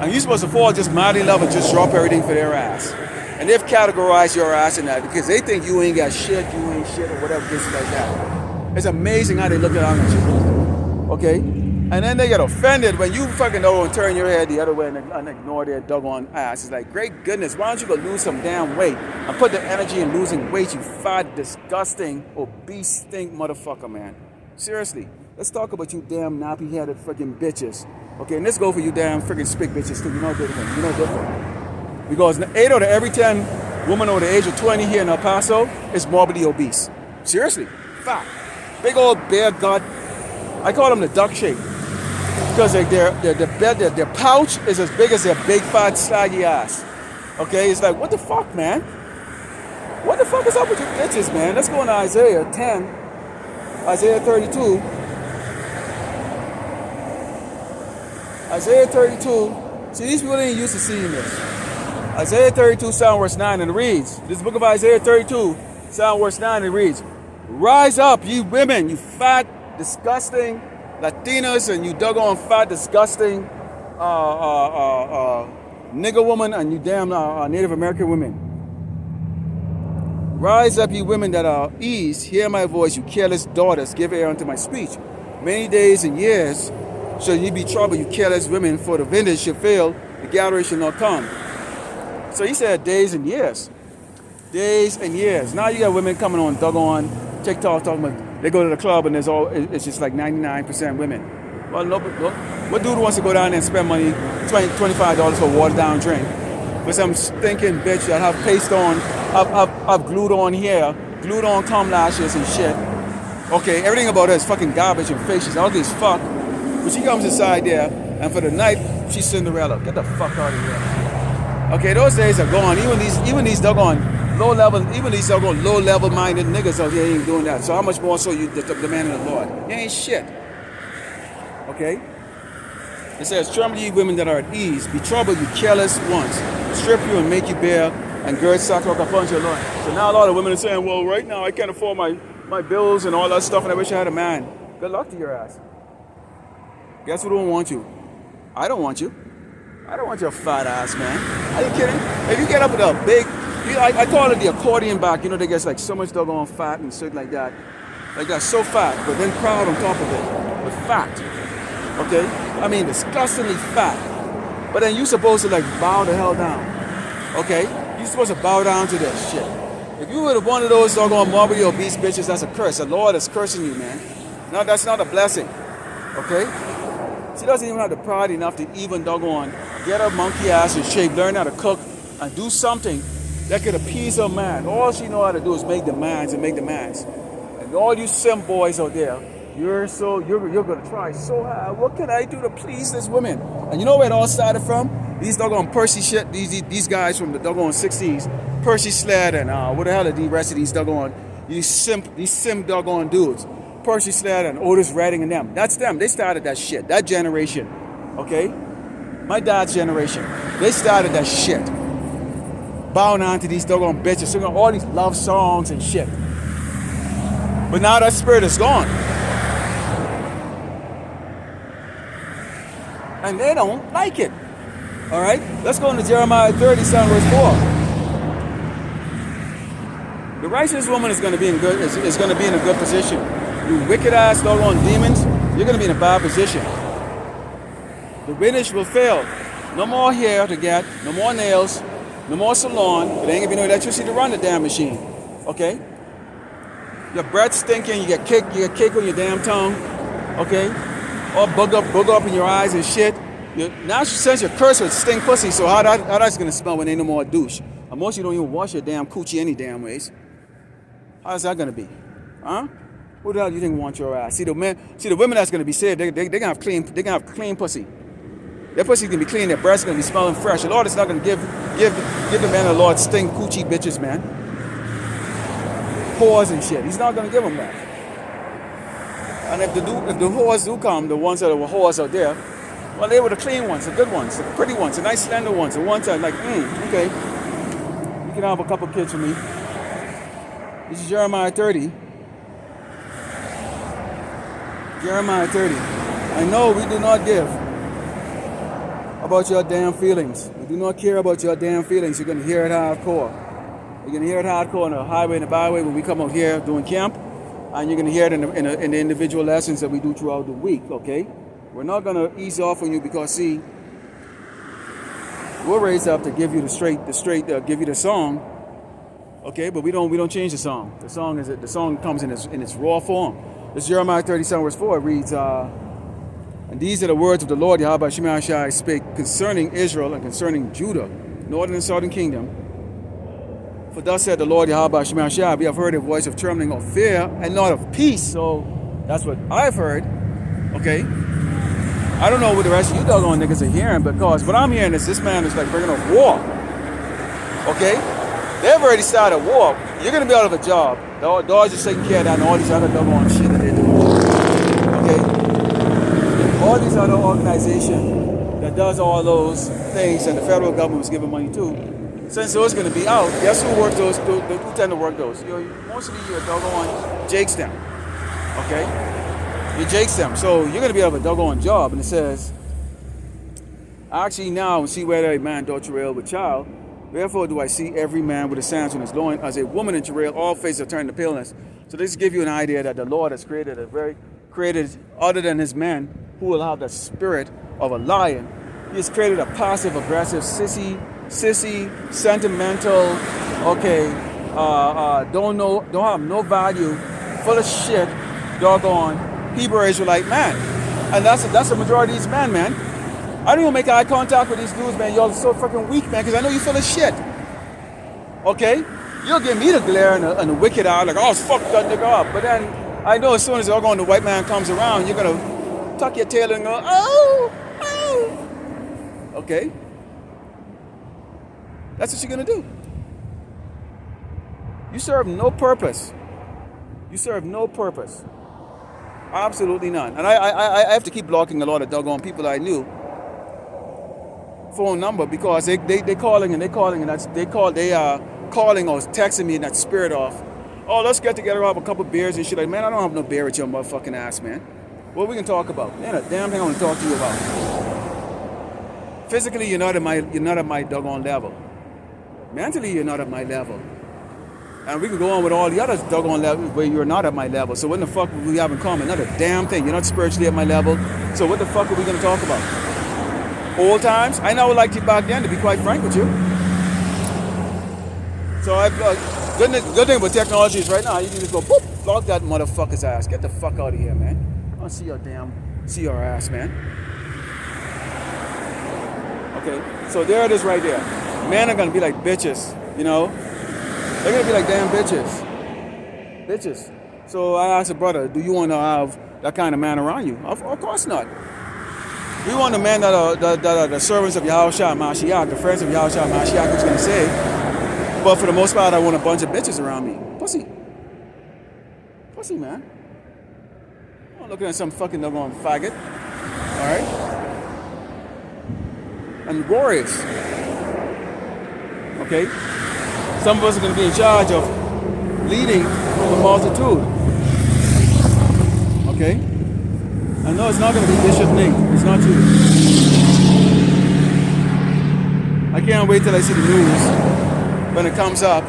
and you're supposed to fall just mighty in love and just drop everything for their ass. And they've categorized your ass in that because they think you ain't got shit, you ain't shit, or whatever, this like that. It's amazing how they look at you. Okay? And then they get offended when you fucking know and turn your head the other way and ignore their doggone ass. It's like, great goodness, why don't you go lose some damn weight and put the energy in losing weight, you fat, disgusting, obese, stink motherfucker, man. Seriously, let's talk about you damn nappy-headed freaking bitches. Okay, and let's go for you damn freaking spick bitches too. You know different. You know different. Because 8 out of every 10 women over the age of 20 here in El Paso is morbidly obese. Seriously, fat. Big old bare gut, I call them the duck shape because like their pouch is as big as their big fat slaggy ass. Okay, it's like, what the fuck, man? What the fuck is up with you bitches, man? Let's go into Isaiah 10, Isaiah 32. Isaiah 32. See, these people ain't used to seeing this. Isaiah 32, sound verse 9, and it reads, this book of Isaiah 32, sound verse 9, and it reads, rise up, ye women, you fat, disgusting Latinas, and you doggone fat, disgusting nigger woman, and you damn Native American women. Rise up, ye women that are eased, hear my voice, you careless daughters, give ear unto my speech. Many days and years shall ye be troubled, you careless women, for the vintage shall fail, the gathering shall not come. So he said days and years. Days and years. Now you got women coming on doggone TikTok talking about they go to the club and it's just like 99% women. Well, no, what dude wants to go down there and spend money, $25 for a watered down drink with some stinking bitch that have paste on, have glued on hair, glued on cum lashes and shit. Okay, everything about her is fucking garbage and fake. She's ugly as fuck. But she comes inside there and for the night, she's Cinderella. Get the fuck out of here. Okay, those days are gone. Even these doggone low level minded niggas out here ain't doing that. So how much more so you the man of the Lord? You ain't shit. Okay? It says, tremble ye women that are at ease, be troubled you careless ones, strip you and make you bare, and gird sackcloth upon your loins. So now a lot of women are saying, well, right now I can't afford my bills and all that stuff, and I wish I had a man. Good luck to your ass. Guess who don't want you? I don't want you. I don't want your fat ass, man. Are you kidding? If you get up with a big, I call it the accordion back. You know, they get like so much doggone fat and shit like that. Like that, so fat, but then proud on top of it. But fat. Okay? I mean, disgustingly fat. But then you're supposed to like bow the hell down. Okay? You're supposed to bow down to that shit. If you were one of those doggone morbidly obese bitches, that's a curse. The Lord is cursing you, man. No, that's not a blessing. Okay? She doesn't even have the pride enough to even doggone get her monkey ass in shape, learn how to cook, and do something that could appease her man. All she know how to do is make demands and make demands. And all you sim boys out there, you're gonna try so hard. What can I do to please this woman? And you know where it all started from? These doggone Percy shit. These guys from the doggone 60s, Percy Sled and what the hell are the rest of these doggone these sim doggone dudes. Percy Sled and Otis Redding and them. That's them. They started that shit. That generation. Okay? My dad's generation. They started that shit. Bowing on to these doggone bitches, singing all these love songs and shit. But now that spirit is gone. And they don't like it. Alright? Let's go into Jeremiah 30, verse 4. The righteous woman is going to be in a good position. You wicked ass doggone demons, you're going to be in a bad position. The finish will fail. No more hair to get, no more nails, no more salon. It ain't going to be no electricity to run the damn machine. Okay? Your breath stinking, you get cake on your damn tongue. Okay? Or bug up in your eyes and shit. Now since you're cursed with stink pussy, so how that's going to smell when ain't no more douche? And most of you don't even wash your damn coochie any damn ways. How's that going to be? Huh? Who the hell do you think wants your ass? See the women that's gonna be saved, they're gonna have clean pussy. Their pussy's gonna be clean, their breasts gonna be smelling fresh. The Lord is not gonna give the man of the Lord stink coochie bitches, man. Whores and shit. He's not gonna give them that. And if the whores do come, the ones that were whores out there, well, they were the clean ones, the good ones, the pretty ones, the nice slender ones, the ones that are like, okay, you can have a couple kids for me. This is Jeremiah 30. Jeremiah 30. I know we do not give about your damn feelings. We do not care about your damn feelings. You're going to hear it hardcore. You're going to hear it hardcore on the highway and the byway when we come out here doing camp. And you're going to hear it in the individual lessons that we do throughout the week, okay? We're not going to ease off on you because, see, we're raised up to give you give you the song, okay? But we don't change the song. The song comes in its raw form. This Jeremiah 30, verse 4, it reads, and these are the words of the Lord, Yahweh Shemashai spake concerning Israel and concerning Judah, northern and southern kingdom. For thus said the Lord, Yahweh Shemashai, we have heard a voice of trembling of fear and not of peace. So that's what I've heard. Okay? I don't know what the rest of you doggone niggas are hearing, because what I'm hearing is this man is like bringing up war. Okay? They've already started war. You're going to be out of a job. The dogs are taking care of that and all these other doggone shit that they're doing. Okay? All these other organizations that does all those things that the federal government was giving money to, since those are going to be out, guess who work those? Who tend to work those? Mostly your doggone jakes them. Okay? You jakes them. So you're going to be out of a doggone job. And it says, actually now see whether a man doth travail with child. Therefore do I see every man with a sandwich in his loin, as a woman in travail, all faces are turned to paleness. So this gives you an idea that the Lord has created other than his men who will have the spirit of a lion. He has created a passive, aggressive, sissy, sentimental, okay, don't have no value, full of shit, doggone Hebrew Israelite man. And that's the majority of these men, man. I don't even make eye contact with these dudes, man. Y'all are so fucking weak, man, because I know you're full of shit. Okay? You'll give me the glare and the wicked eye, like, oh, fuck that nigga up. But then I know as soon as the white man comes around, you're going to tuck your tail and go, oh. Okay? That's what you're going to do. You serve no purpose. You serve no purpose. Absolutely none. And I have to keep blocking a lot of doggone people I knew phone number, because they calling and they calling or texting me in that spirit of, oh, let's get together, have a couple beers and shit. Like, man, I don't have no beer with your motherfucking ass, man. What we can talk about? Man, a damn thing I want to talk to you about. Physically, you're not at my doggone level. Mentally, you're not at my level. And we can go on with all the other doggone levels where you're not at my level. So what the fuck will we have in common? Not a damn thing. You're not spiritually at my level. So what the fuck are we going to talk about? Old times? I never liked you back then, to be quite frank with you. So good thing with technology is right now, you can just go, boop, block that motherfucker's ass. Get the fuck out of here, man. I don't see your ass, man. Okay, so there it is right there. Men are going to be like bitches, you know? They're going to be like damn bitches. So I asked a brother, do you want to have that kind of man around you? Of course not. We want the men that are the servants of Yahushua Mashiach, the friends of Yahushua Mashiach, who's going to say. But for the most part, I want a bunch of bitches around me. Pussy, man. I'm not looking at some fucking doggone faggot. All right? And warriors. Okay? Some of us are going to be in charge of leading the multitude. Okay? I know it's not going to be Bishop Nate. It's not you. I can't wait till I see the news when it comes up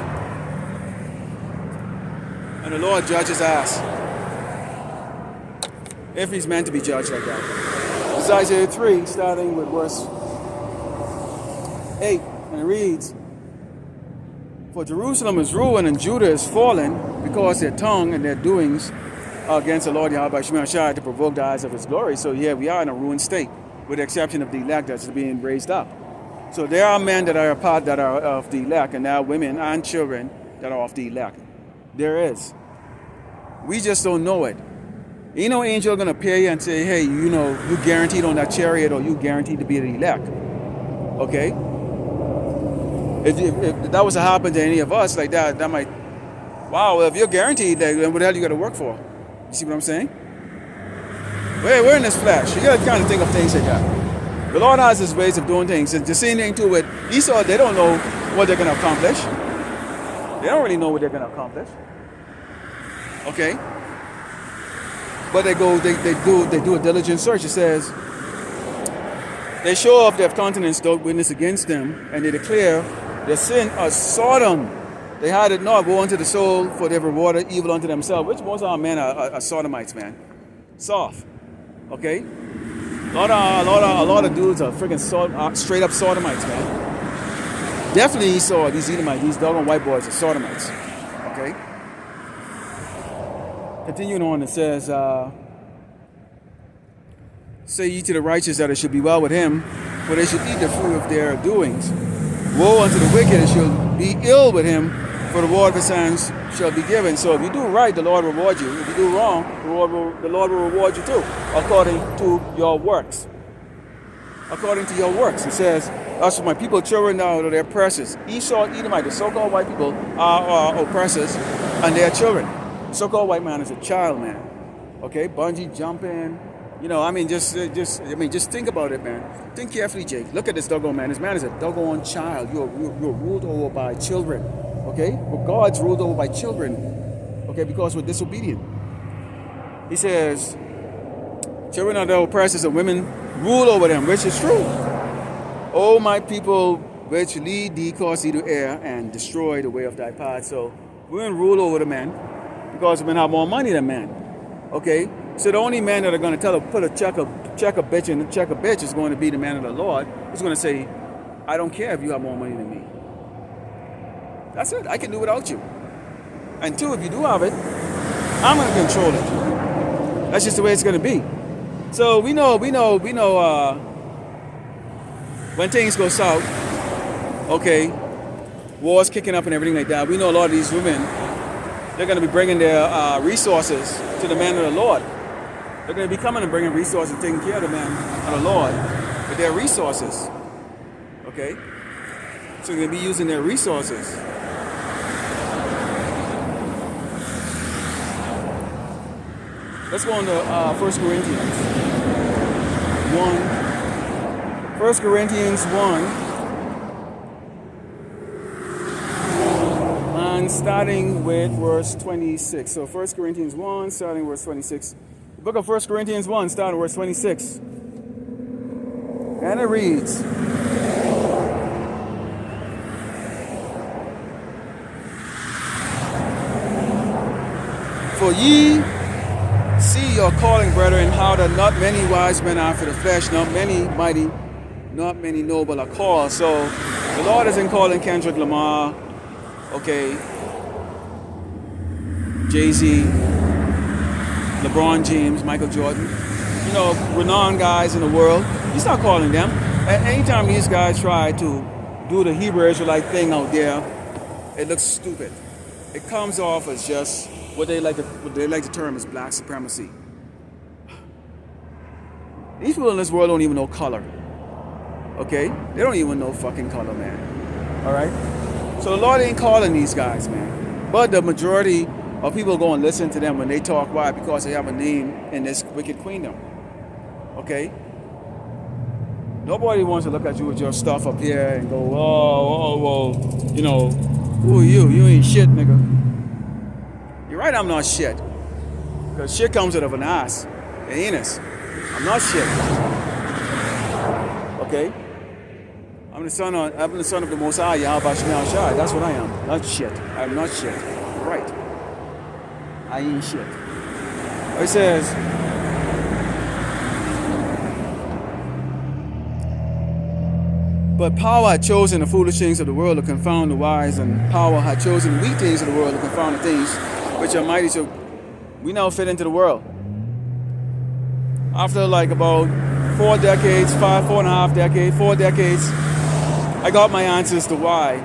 and the Lord judges us, if he's meant to be judged like that. This is Isaiah 3, starting with verse 8, and it reads, for Jerusalem is ruined and Judah is fallen, because their tongue and their doings against the Lord Yahweh Shemashai to provoke the eyes of his glory. So yeah, we are in a ruined state, with the exception of the elect that's being raised up. So there are men that are of the elect, and there are women and children that are of the elect. There is. We just don't know it. Ain't no angel gonna appear you and say, hey, you know, you guaranteed on that chariot, or you guaranteed to be the elect. Okay? If that was to happen to any of us like that might, wow, well, if you're guaranteed, then what the hell you got to work for? You see what I'm saying? We're in this flesh. You got to kind of think of things like that. The Lord has his ways of doing things. The same thing too with Esau, they don't know what they're going to accomplish. They don't really know what they're going to accomplish. Okay? But they do a diligent search. It says, they show off their countenance, don't witness against them, and they declare their sin of Sodom. They had it not, woe unto the soul, for they have rewarded evil unto themselves. Which most of our men are Sodomites, man. Soft. Okay? A lot of dudes are freaking straight up Sodomites, man. Definitely Esau, these Edomites, these doggone white boys are Sodomites. Okay? Continuing on, it says, say ye to the righteous that it should be well with him, for they should eat the fruit of their doings. Woe unto the wicked, it shall be ill with him, For the reward of his hands shall be given. So if you do right, the Lord will reward you. If you do wrong, the Lord will reward you too, according to your works. According to your works. It says, as for my people, children now, their oppressors. Esau, Edomite, the so-called white people are oppressors, and their children. The so-called white man is a child man. Okay, bungee jumping. You know, I mean, just think about it, man. Think carefully, Jake. Look at this doggone man. This man is a doggone child. You're ruled over by children. Okay, well, God's ruled over by children. Okay, because we're disobedient. He says, children are the oppressors, and women rule over them, which is true. O my people, which lead thee, cause thee to err, and destroy the way of thy path. So women rule over the men because women have more money than men. Okay, so the only men that are going to check a bitch is going to be the man of the Lord, who's going to say, I don't care if you have more money than me. That's it. I can do without you. And two, if you do have it, I'm going to control it. That's just the way it's going to be. So we know. When things go south, okay, wars kicking up and everything like that, we know a lot of these women, they're going to be bringing their resources to the man of the Lord. They're going to be coming and bringing resources, taking care of the man of the Lord with their resources. Okay? So they're going to be using their resources. Let's go on to 1 Corinthians 1. 1 Corinthians 1, and starting with verse 26. So 1 Corinthians 1, starting verse 26. The book of 1 Corinthians 1, starting verse 26. And it reads, For ye see your calling, brethren, how that not many wise men after the flesh, not many mighty, not many noble are called. So the Lord isn't calling Kendrick Lamar, okay, Jay-Z, LeBron James, Michael Jordan, you know, renowned guys in the world. He's not calling them. And anytime these guys try to do the Hebrew Israelite thing out there, it looks stupid. It comes off as just what they like to term as black supremacy. These people in this world don't even know color. Okay? They don't even know fucking color, man. Alright? So the Lord ain't calling these guys, man. But the majority of people go and listen to them when they talk. Why? Because they have a name in this wicked queendom. Okay? Nobody wants to look at you with your stuff up here and go, oh, you know, who are you? You ain't shit, nigga. You're right, I'm not shit. Because shit comes out of an ass, an anus. I'm not shit. Okay? I'm the son of the Most High, Yahweh Shemel Shai. That's what I am. Not shit. I'm not shit. Right. I ain't shit. It says, but power had chosen the foolish things of the world to confound the wise, and power had chosen the weak things of the world to confound the things which are mighty. So we now fit into the world. After like about 4 decades, 4.5 decades, 4 decades, I got my answers to why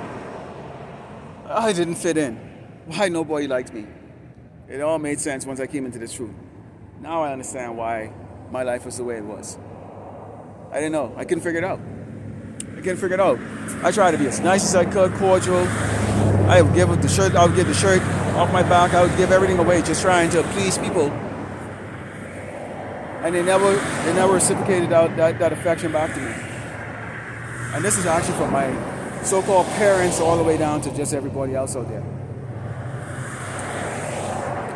I didn't fit in. Why nobody liked me. It all made sense once I came into this truth. Now I understand why my life was the way it was. I didn't know. I couldn't figure it out. I tried to be as nice as I could, cordial. I would give the shirt off my back. I would give everything away, just trying to please people. And they never reciprocated that affection back to me. And this is actually from my so-called parents all the way down to just everybody else out there.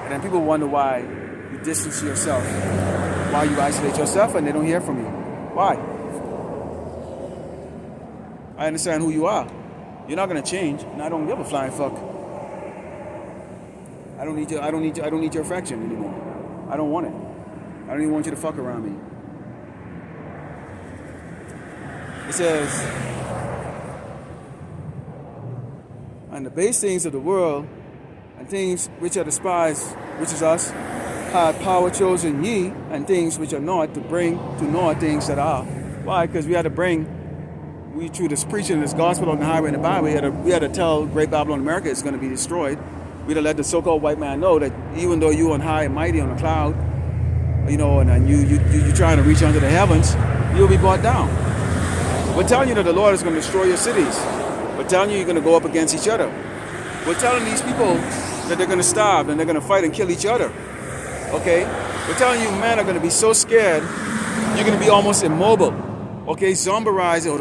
And then people wonder why you distance yourself, why you isolate yourself, and they don't hear from you. Why? I understand who you are. You're not gonna change, and I don't give a flying fuck. I don't need your affection anymore. I don't want it. I don't even want you to fuck around me. It says, and the base things of the world and things which are despised, which is us, had power chosen ye, and things which are not, to bring to naught things that are. Why? Because we had to bring we through this preaching, this gospel on the highway and the byway, we had to tell Great Babylon America it's going to be destroyed. We had to let the so-called white man know that even though you on high and mighty on a cloud, and you trying to reach under the heavens, you'll be brought down. We're telling you that the Lord is going to destroy your cities. We're telling you you're going to go up against each other. We're telling these people that they're going to starve and they're going to fight and kill each other. Okay? We're telling you men are going to be so scared, you're going to be almost immobile. Okay? Zombirized or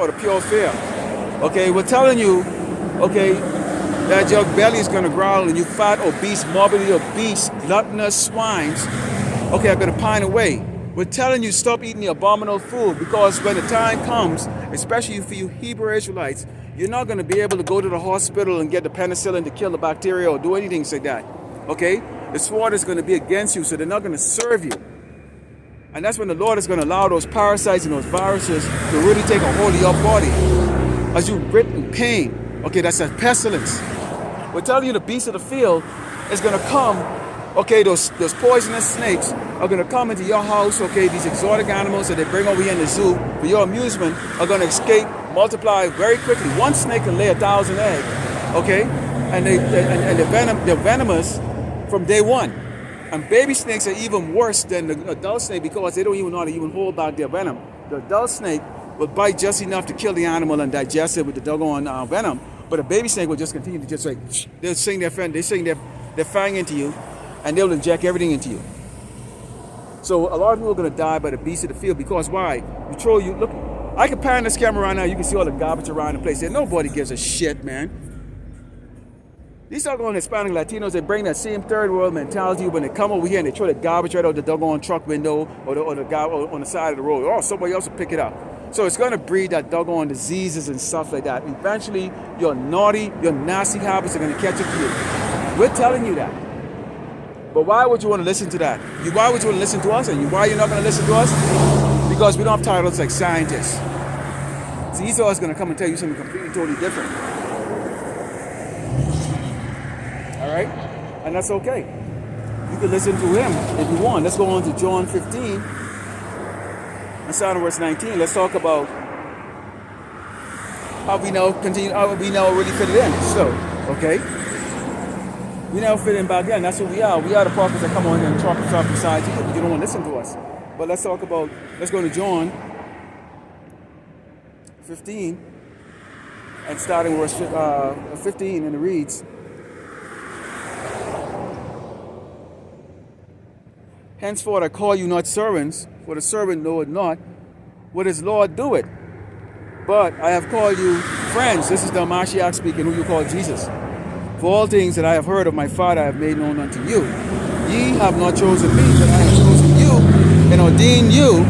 the pure fear. Okay? We're telling you, okay, that your belly is going to growl and you fat, obese, morbidly obese, gluttonous swines, okay, are going to pine away. We're telling you stop eating the abominable food, because when the time comes, especially for you Hebrew Israelites, you're not going to be able to go to the hospital and get the penicillin to kill the bacteria or do anything like that. Okay? The sword is going to be against you, so they're not going to serve you. And that's when the Lord is going to allow those parasites and those viruses to really take a hold of your body. As you writ in pain, okay, that's a pestilence. We're telling you the beast of the field is going to come. Okay, those poisonous snakes are going to come into your house. Okay, these exotic animals that they bring over here in the zoo for your amusement are going to escape, multiply very quickly. One snake can lay 1,000 eggs. Okay, and they're venomous from day one. And baby snakes are even worse than the adult snake because they don't even know how to even hold back their venom. The adult snake will bite just enough to kill the animal and digest it with the doggone venom. But a baby snake will just continue to just like they'll sing their fang into you. And they'll inject everything into you. So a lot of people are going to die by the beast of the field because why? Look, I can pan this camera right now. You can see all the garbage around the place. There, nobody gives a shit, man. These doggone Hispanic Latinos, they bring that same third world mentality when they come over here and they throw the garbage right out the doggone truck window or the garbage on the side of the road. Oh, somebody else will pick it up. So it's going to breed that doggone diseases and stuff like that. Eventually, your nasty habits are going to catch up to you. We're telling you that. But why would you want to listen to that? Why would you want to listen to us? And why are you not going to listen to us? Because we don't have titles like scientists. See, Esau is going to come and tell you something completely, totally different. All right? And that's okay. You can listen to him if you want. Let's go on to John 15. Let's start in verse 19. Let's talk about how we now really fit it in. So, okay? We now fit in back then. That's who we are. We are the prophets that come on here and talk beside you, but you don't want to listen to us. But let's go to John 15 and starting verse 15, and it reads, "Henceforth I call you not servants, for the servant knoweth not what his Lord doeth. But I have called you friends." This is the Mashiach speaking, who you call Jesus. "For all things that I have heard of my Father I have made known unto you. Ye have not chosen me, but I have chosen you and ordained you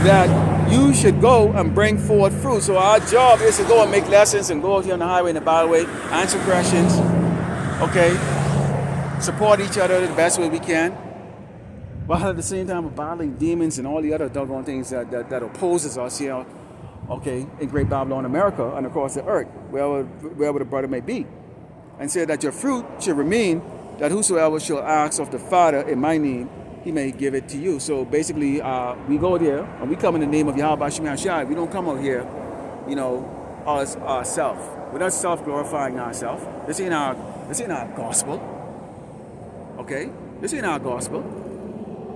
that you should go and bring forth fruit." So our job is to go and make lessons and go out here on the highway and the byway, answer questions, okay, support each other the best way we can, while at the same time we're battling demons and all the other doggone things that opposes us here, okay, in Great Babylon, America, and across the earth, wherever the brother may be. And said that your fruit should remain, that whosoever shall ask of the Father in my name, he may give it to you. So basically, we go there and we come in the name of Yahweh Shema Shai. We don't come out here, as ourselves. We're not self-glorifying ourselves. This ain't our gospel. Okay? This ain't our gospel.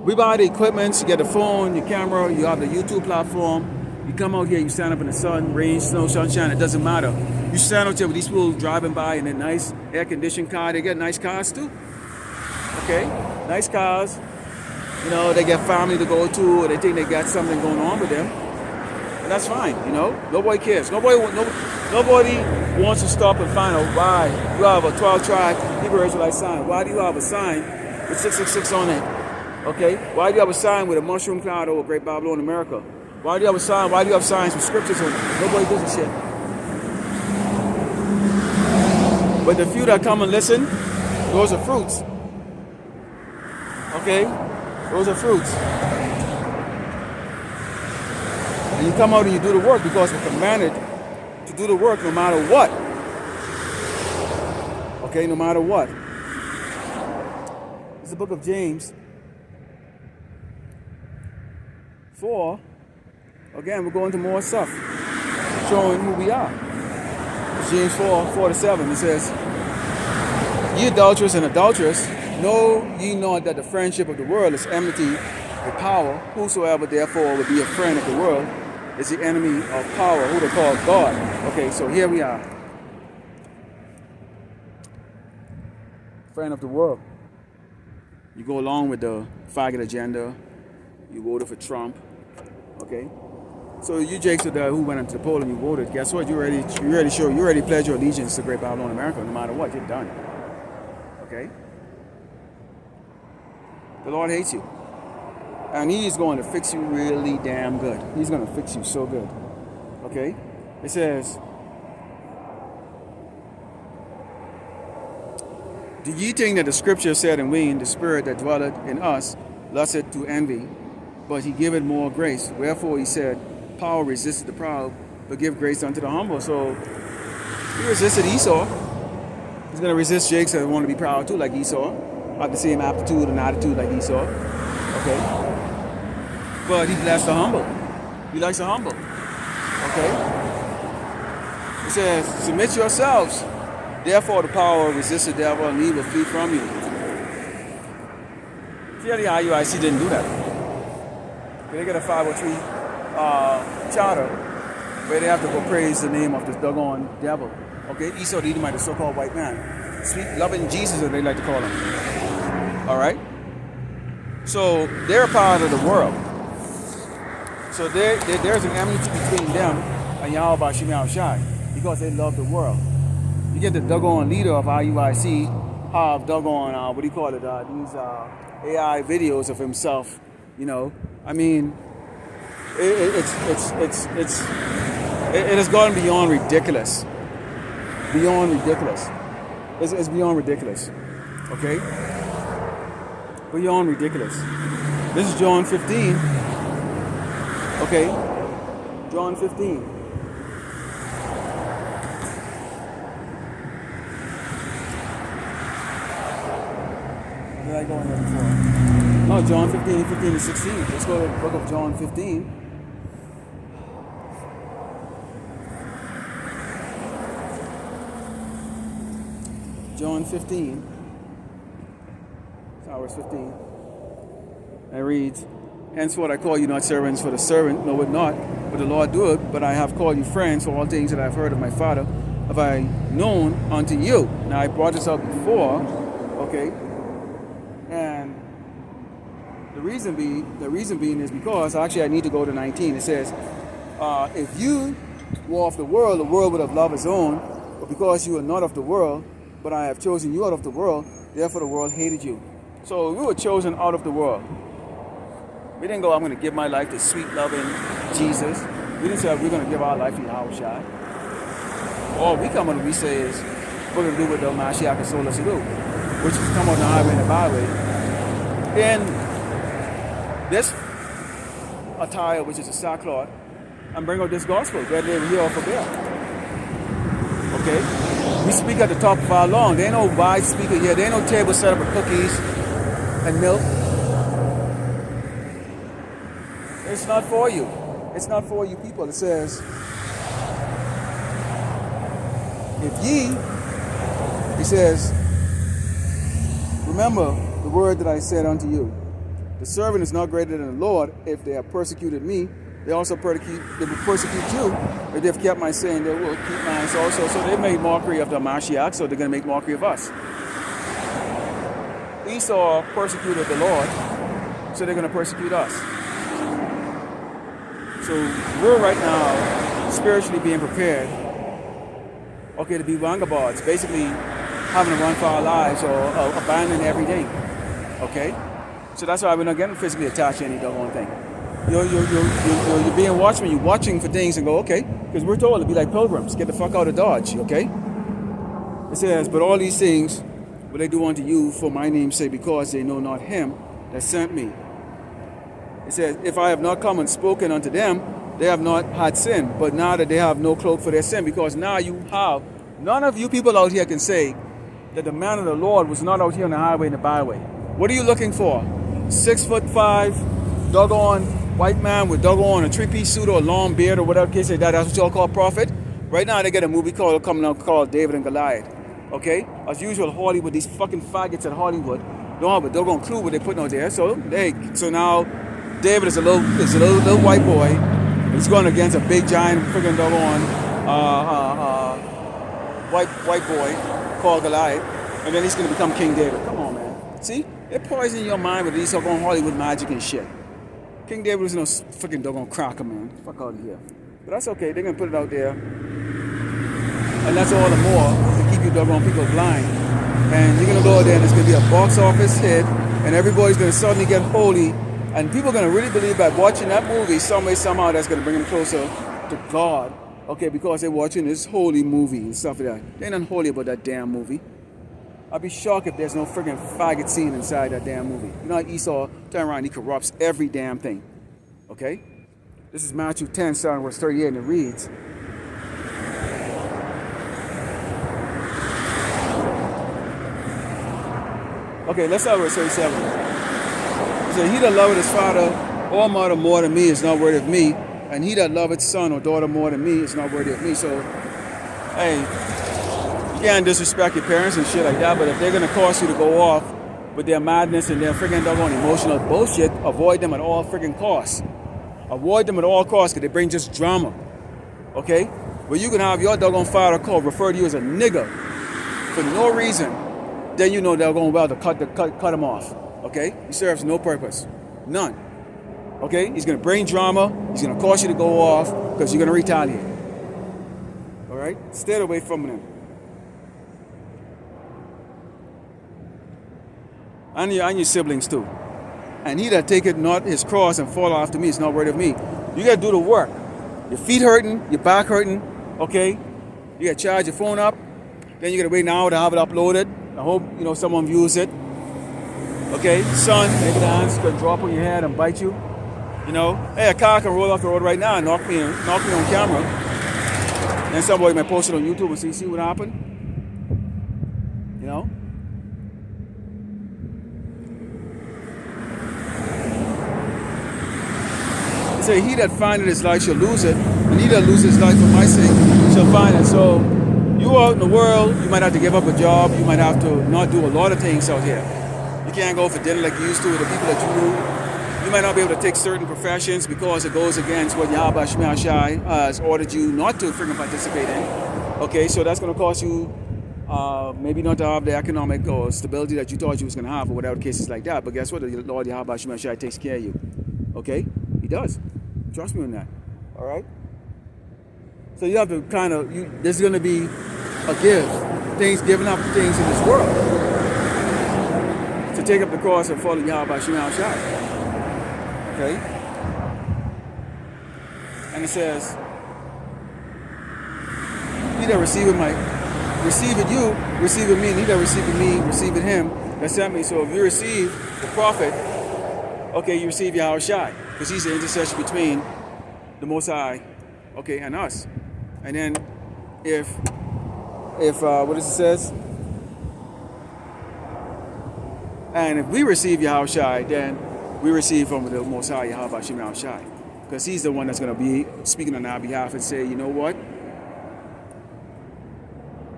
We buy the equipment, you get the phone, your camera, you have the YouTube platform. You come out here, you stand up in the sun, rain, snow, sunshine, it doesn't matter. You stand out there with these people driving by in a nice air-conditioned car. They get nice cars too. Okay? Nice cars. They get family to go to, or they think they got something going on with them. And that's fine, Nobody cares. Nobody wants to stop and find out why you have a 12-tribe Hebrew Israelite sign. Why do you have a sign with 666 on it? Okay? Why do you have a sign with a mushroom cloud over Great Babylon, America? Why do you have a sign? Why do you have signs with scriptures on it? Nobody gives a shit. But the few that come and listen, those are fruits. Okay? Those are fruits. And you come out and you do the work because we're commanded to do the work no matter what. Okay? No matter what. It's the book of James 4. Again, we're going to more stuff. showing who we are. James 4:47, it says, "Ye adulterers and adulteress, know ye not that the friendship of the world is enmity with power? Whosoever therefore would be a friend of the world is the enemy of power," who they call God. Okay, so here we are. Friend of the world. You go along with the faggot agenda. You voted for Trump. Okay? So you jakes who went into the poll and you voted, guess what? You already pledged your allegiance to Great Babylon America. No matter what, you're done. Okay? The Lord hates you. And He's going to fix you really damn good. He's going to fix you so good. Okay? It says, "Do ye think that the scripture said in vain, the spirit that dwelleth in us lusteth to envy, but He giveth more grace? Wherefore He said, power resisteth the proud, but give grace unto the humble." So He resisted Esau. He's going to resist Jakes that want to be proud too, like Esau. Have the same aptitude and attitude like Esau. Okay? But He blessed the humble. He likes the humble. Okay? It says, "Submit yourselves. Therefore the power resist the devil and he will flee from you." Clearly IUIC didn't do that. They get a 503 charter where they have to go praise the name of this doggone devil. Okay? Esau the Edomite, the so-called white man. Sweet loving Jesus, as they like to call him. Alright? So they're a part of the world. So there's an enmity between them and Yahweh Shem Shai because they love the world. You get the doggone leader of IUIC have doggone these AI videos of himself. You know, I mean, it has gone beyond ridiculous. Beyond ridiculous. It's beyond ridiculous. Okay? Beyond ridiculous. This is John 15. Okay? John 15. Where did I go in there before? No, John 15 to 16. Let's go to the book of John 15. John 15. Verse 15. And it reads, "Henceforth I call you not servants, for the servant knoweth not what the Lord doeth, but I have called you friends, for all things that I have heard of my Father have I known unto you." Now I brought this up before, okay? And the reason being is because actually I need to go to 19. It says, "If you were of the world would have loved his own, but because you are not of the world, but I have chosen you out of the world, therefore the world hated you." So we were chosen out of the world. We didn't go, "I'm going to give my life to sweet loving Jesus." We didn't say we're going to give our life to Yahweh Shai. All we come on and we say is we're going to do what the Mashiach has told us to do, which is come on the highway and the byway in this attire, which is a sackcloth, and bring out this gospel, whether they're here or for there. Okay? We speak at the top of our lungs. There ain't no wide speaker here. There ain't no table set up with cookies and milk. It's not for you. It's not for you people. It says, he says, "Remember the word that I said unto you. The servant is not greater than the Lord. If they have persecuted me, they will persecute you. If they've kept my saying, they will keep mine also." So they made mockery of the Mashiach, so they're going to make mockery of us. Esau persecuted the Lord, so they're going to persecute us. So we're right now spiritually being prepared, okay, to be vagabonds, basically having to run for our lives or abandon everything, okay? So that's why we're not getting physically attached to any doggone thing. You're being watchmen. You're watching for things and go, okay, because we're told to be like pilgrims, get the fuck out of Dodge, okay? It says, "But all these things will they do unto you for my name's sake, because they know not him that sent me." It says, "If I have not come and spoken unto them, they have not had sin, but now that they have no cloak for their sin," because now you have, none of you people out here can say that the man of the Lord was not out here on the highway and the byway. What are you looking for? 6'5", doggone white man with doggone a three-piece suit or a long beard or whatever case like that. That's what y'all call prophet. Right now they got a movie coming out called David and Goliath. Okay? As usual, Hollywood, these fucking faggots at Hollywood don't have a doggone clue what they're putting out there. So now David is a little white boy. He's going against a big giant freaking doggone white boy called Goliath, and then he's going to become King David. Come on, man. See? They're poisoning your mind with these doggone Hollywood magic and shit. King David was no freaking doggone cracker, man. Fuck out of here. But that's okay. They're going to put it out there. And that's all the more to keep you doggone people blind. And you're going to go out there and it's going to be a box office hit, and everybody's going to suddenly get holy, and people are going to really believe that watching that movie some way, somehow, that's going to bring them closer to God. Okay, because they're watching this holy movie and stuff like that. They ain't nothing holy about that damn movie. I'd be shocked if there's no friggin' faggot scene inside that damn movie. You know how Esau turn around, he corrupts every damn thing. Okay? This is Matthew 10, starting verse 38, and it reads, okay, let's start with verse 37. He said, he that loveth his father or mother more than me is not worthy of me, and he that loveth son or daughter more than me is not worthy of me. So, hey, you can't disrespect your parents and shit like that, but if they're going to cause you to go off with their madness and their friggin' doggone emotional bullshit, avoid them at all friggin' costs. Avoid them at all costs because they bring just drama. Okay? But you can have your doggone father refer to you as a nigger for no reason. Then you know they're going well to cut him off. Okay? He serves no purpose. None. Okay? He's going to bring drama. He's going to cause you to go off because you're going to retaliate. All right? Stay away from him. And your siblings too. And he that taketh not his cross and fall after me is not worthy of me. You got to do the work. Your feet hurting, your back hurting. Okay? You got to charge your phone up. Then you got to wait an hour to have it uploaded. I hope, someone views it. Okay, sun, maybe the ants could drop on your head and bite you. Hey, a car can roll off the road right now and knock me on camera. Then somebody might post it on YouTube and see what happened. He said, he that findeth his life shall lose it, and he that loses his life for my sake shall find it. So, you out in the world, you might have to give up a job, you might have to not do a lot of things out here. You can't go for dinner like you used to with the people that you knew. You might not be able to take certain professions because it goes against what Yahweh Shema Shai has ordered you not to freaking participate in. Okay, so that's going to cost you maybe not to have the economic or stability that you thought you was going to have or whatever cases like that. But guess what? The Lord Yahweh Shema Shai takes care of you. Okay? He does. Trust me on that. All right? So you have to there's going to be a giving up things in this world to take up the cross and follow Yahweh Shema Shai. Okay? And it says, he that receiveth you, receiveth me, and he that receiveth me, receiveth him that sent me. So if you receive the prophet, okay, you receive Yahweh Shai, because he's the intercession between the Most High, okay, and us. And then if what does it says? And if we receive Yahweh Shai, then we receive from the Most High Yahweh Shema Shai, because he's the one that's going to be speaking on our behalf and say, you know what?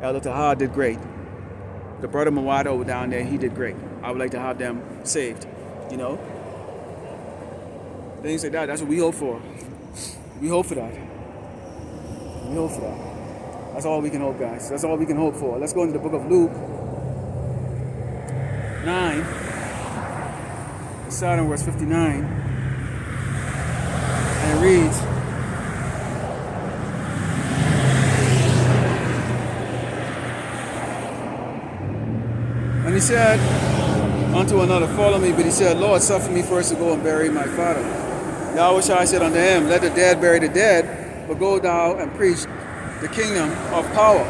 Elder Tahar did great. The brother Mawado down there, he did great. I would like to have them saved. Things like that. That's what we hope for. We hope for that. We hope for that. That's all we can hope, guys. That's all we can hope for. Let's go into the book of Luke 9. Starting verse 59. And it reads, and he said unto another, follow me. But he said, Lord, suffer me first to go and bury my father. Yahweh Shai said unto him, let the dead bury the dead, but go thou and preach the kingdom of power.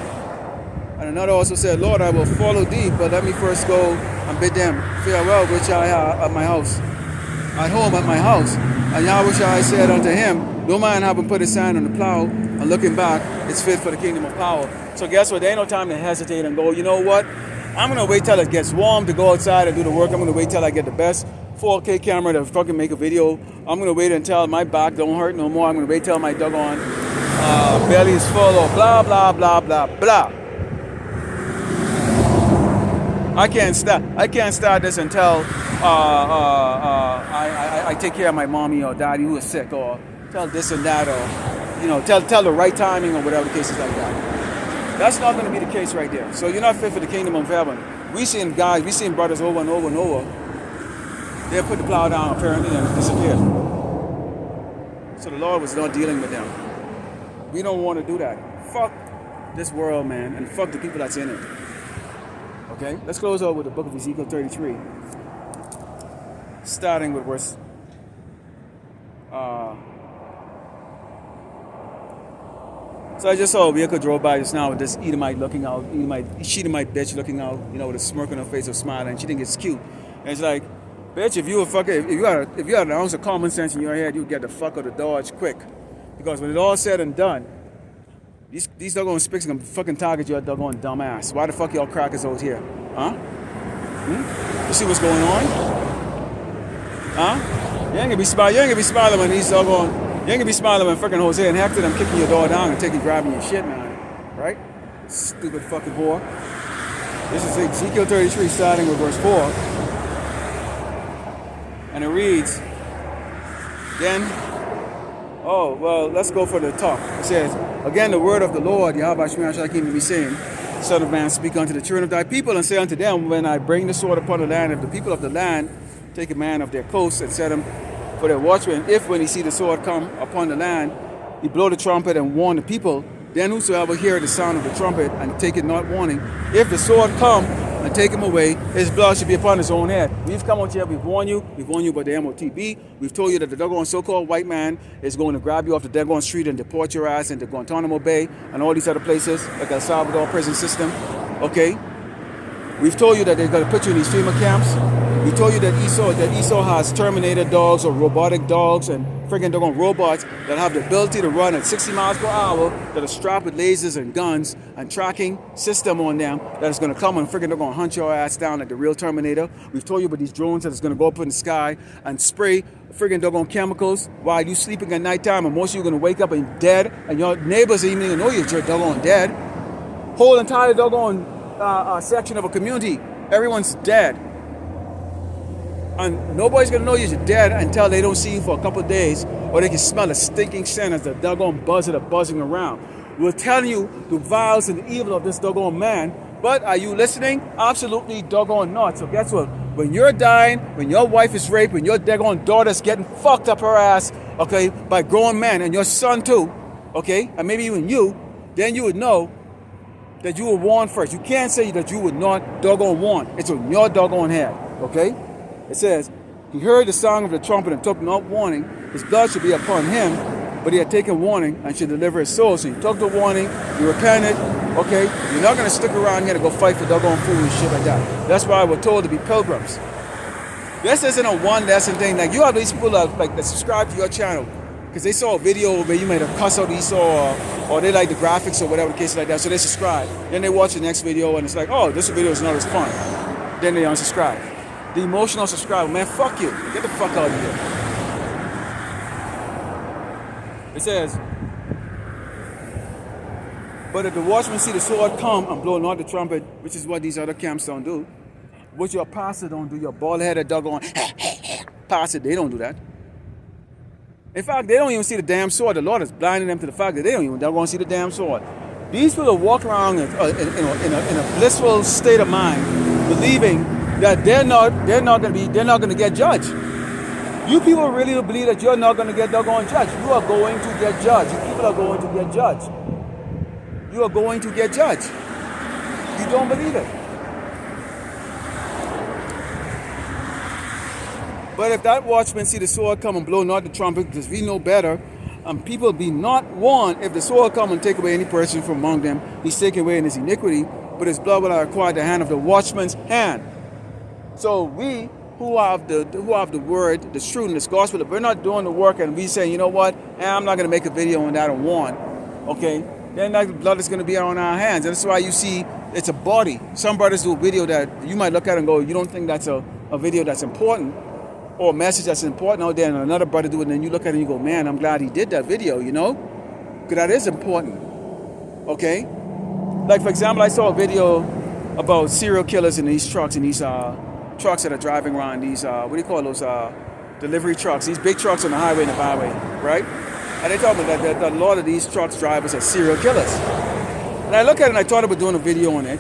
And another also said, Lord, I will follow thee, but let me first go and bid them farewell, which I have at my house, at home at my house. And Yahweh Shai said unto him, no man having put his hand on the plow and looking back is fit for the kingdom of power. So guess what? There ain't no time to hesitate and go, you know what? I'm going to wait till it gets warm to go outside and do the work. I'm going to wait till I get the best 4K camera to fucking make a video. I'm gonna wait until my back don't hurt no more. I'm gonna wait till my doggone belly is full or blah blah blah blah blah. I can't start this until I take care of my mommy or daddy who is sick, or tell this and that, or tell the right timing or whatever the case is like that. That's not going to be the case right there. So you're not fit for the kingdom of heaven. We seen brothers over and over and over. They put the plow down apparently and disappeared. So the Lord was not dealing with them. We don't want to do that. Fuck this world, man, and fuck the people that's in it. Okay, let's close out with the book of Ezekiel 33, starting with verse. So I just saw a vehicle drove by just now with this Edomite looking out, Sheetamite bitch looking out, with a smirk on her face or smiling, and she think it's cute. And it's like, bitch, if you had an ounce of common sense in your head, you'd get the fuck out of Dodge quick, because when it's all said and done, these doggone spics gonna fucking target your doggone dumbass. Why the fuck y'all crackers out here? Huh? You see what's going on? Huh? You ain't gonna be smiling when these doggone. You ain't gonna be smiling when fucking Jose and Hector them kicking your door down and grabbing your shit, man. Right? Stupid fucking whore. This is Ezekiel 33, starting with verse 4. And it reads, let's go for the top. It says, again, the word of the Lord, Yahweh Shemar Shakim, be saying, Son of man, speak unto the children of thy people, and say unto them, when I bring the sword upon the land, if the people of the land take a man of their coast and set him for their watchmen, if when he see the sword come upon the land, he blow the trumpet and warn the people, then whosoever hear the sound of the trumpet and take it not warning, if the sword come and take him away, his blood should be upon his own head. We've come out here, we've warned you about the MOTB. We've told you that the doggone so-called white man is going to grab you off the doggone street and deport your ass into Guantanamo Bay and all these other places, like El Salvador prison system, okay? We've told you that they're going to put you in these FEMA camps. We told you that Esau has Terminator dogs or robotic dogs and friggin' doggone robots that have the ability to run at 60 miles per hour, that are strapped with lasers and guns and tracking system on them that is going to come and friggin' they're going to hunt your ass down like the real Terminator. We've told you about these drones that is going to go up in the sky and spray friggin' doggone chemicals while you sleeping at nighttime, and most of you are going to wake up and dead, and your neighbors ain't even know you're doggone dead. Whole entire doggone section of a community, everyone's dead. And nobody's going to know you're dead until they don't see you for a couple of days, or they can smell a stinking scent as the doggone buzzard are buzzing around. We're telling you the vials and the evil of this doggone man, but are you listening? Absolutely doggone not. So guess what? When you're dying, when your wife is raped, when your doggone daughter's getting fucked up her ass, okay, by grown men, and your son too, okay, and maybe even you, then you would know that you were warned first. You can't say that you would not doggone warn. It's on your doggone head, okay? It says, he heard the sound of the trumpet and took not warning. His blood should be upon him, but he had taken warning and should deliver his soul. So you took the warning, you repented, okay? You're not going to stick around here to go fight for doggone food and shit like that. That's why we're told to be pilgrims. This isn't a one lesson thing. Like, you have these people that subscribe to your channel because they saw a video where you made a cuss out Esau, or they like the graphics or whatever the case is like that, so they subscribe. Then they watch the next video and it's like, oh, this video is not as fun. Then they unsubscribe. The emotional subscriber, man, fuck you. Get the fuck out of here. It says, but if the watchman see the sword come and blow not the trumpet, which is what these other camps don't do, what your pastor don't do, your bald-headed doggone pastor, they don't do that. In fact, they don't even see the damn sword. The Lord is blinding them to the fact that they don't even doggone see the damn sword. These people walk around in a blissful state of mind, believing that they're not going to get judged. You people really believe that you're not going to get doggone judged. You are going to get judged. You people are going to get judged. You are going to get judged. You don't believe it. But if that watchman see the sword come and blow not the trumpet, because we know better, and people be not warned, if the sword come and take away any person from among them, he's taken away in his iniquity, but his blood will require the hand of the watchman's hand. So we who have the word, the truth, and this gospel, if we're not doing the work and we say, you know what, I'm not going to make a video on that and warn, okay, then that blood is going to be on our hands. And that's why you see it's a body. Some brothers do a video that you might look at and go, you don't think that's a video that's important. or a message that's important out there, and another brother do it, and then you look at it and you go, man, I'm glad he did that video, you know? Because that is important, okay? Like, for example, I saw a video about serial killers in these trucks, trucks that are driving around, these, what do you call those, delivery trucks, these big trucks on the highway and the byway, right? And they talk about that a lot of these trucks drivers are serial killers. And I look at it and I thought about doing a video on it.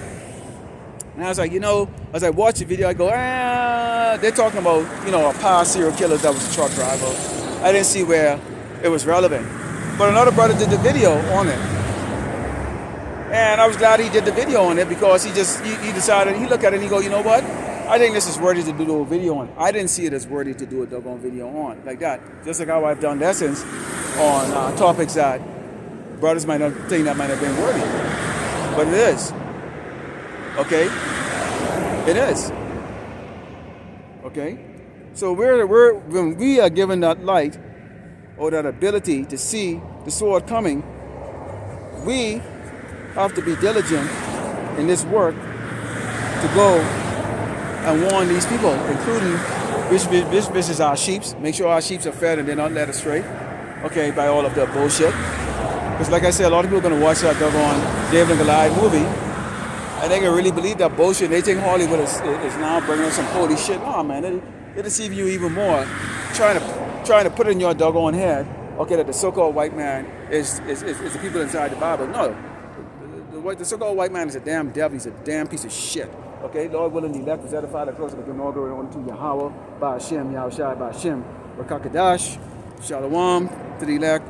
And I was like, you know, as I watched the video, I go, they're talking about, you know, a past serial killer that was a truck driver. I didn't see where it was relevant. But another brother did the video on it. And I was glad he did the video on it because he decided, he looked at it and he go, you know what? I think this is worthy to do a video on. I didn't see it as worthy to do a doggone video on, like that. Just like how I've done lessons on topics that brothers might not think that might have been worthy. But it is. Okay? It is. Okay? So when we are given that light or that ability to see the sword coming, we have to be diligent in this work to go and warn these people, including which is our sheeps. Make sure our sheeps are fed and they're not led astray, okay, by all of the bullshit. Because like I said, a lot of people are going to watch that doggone David and Goliath movie, and they can really believe that bullshit. They think Hollywood is now bringing some holy shit. Oh man, they deceive you even more, trying to put it in your doggone head, okay, that the so-called white man is the people inside the Bible. No, the so-called white man is a damn devil. He's a damn piece of shit. Okay, Lord willing, the elect was edified, the closer to all glory unto Yahweh, by Hashem, Yahushai, by Hashem, Rakakadash, Shalom to the elect.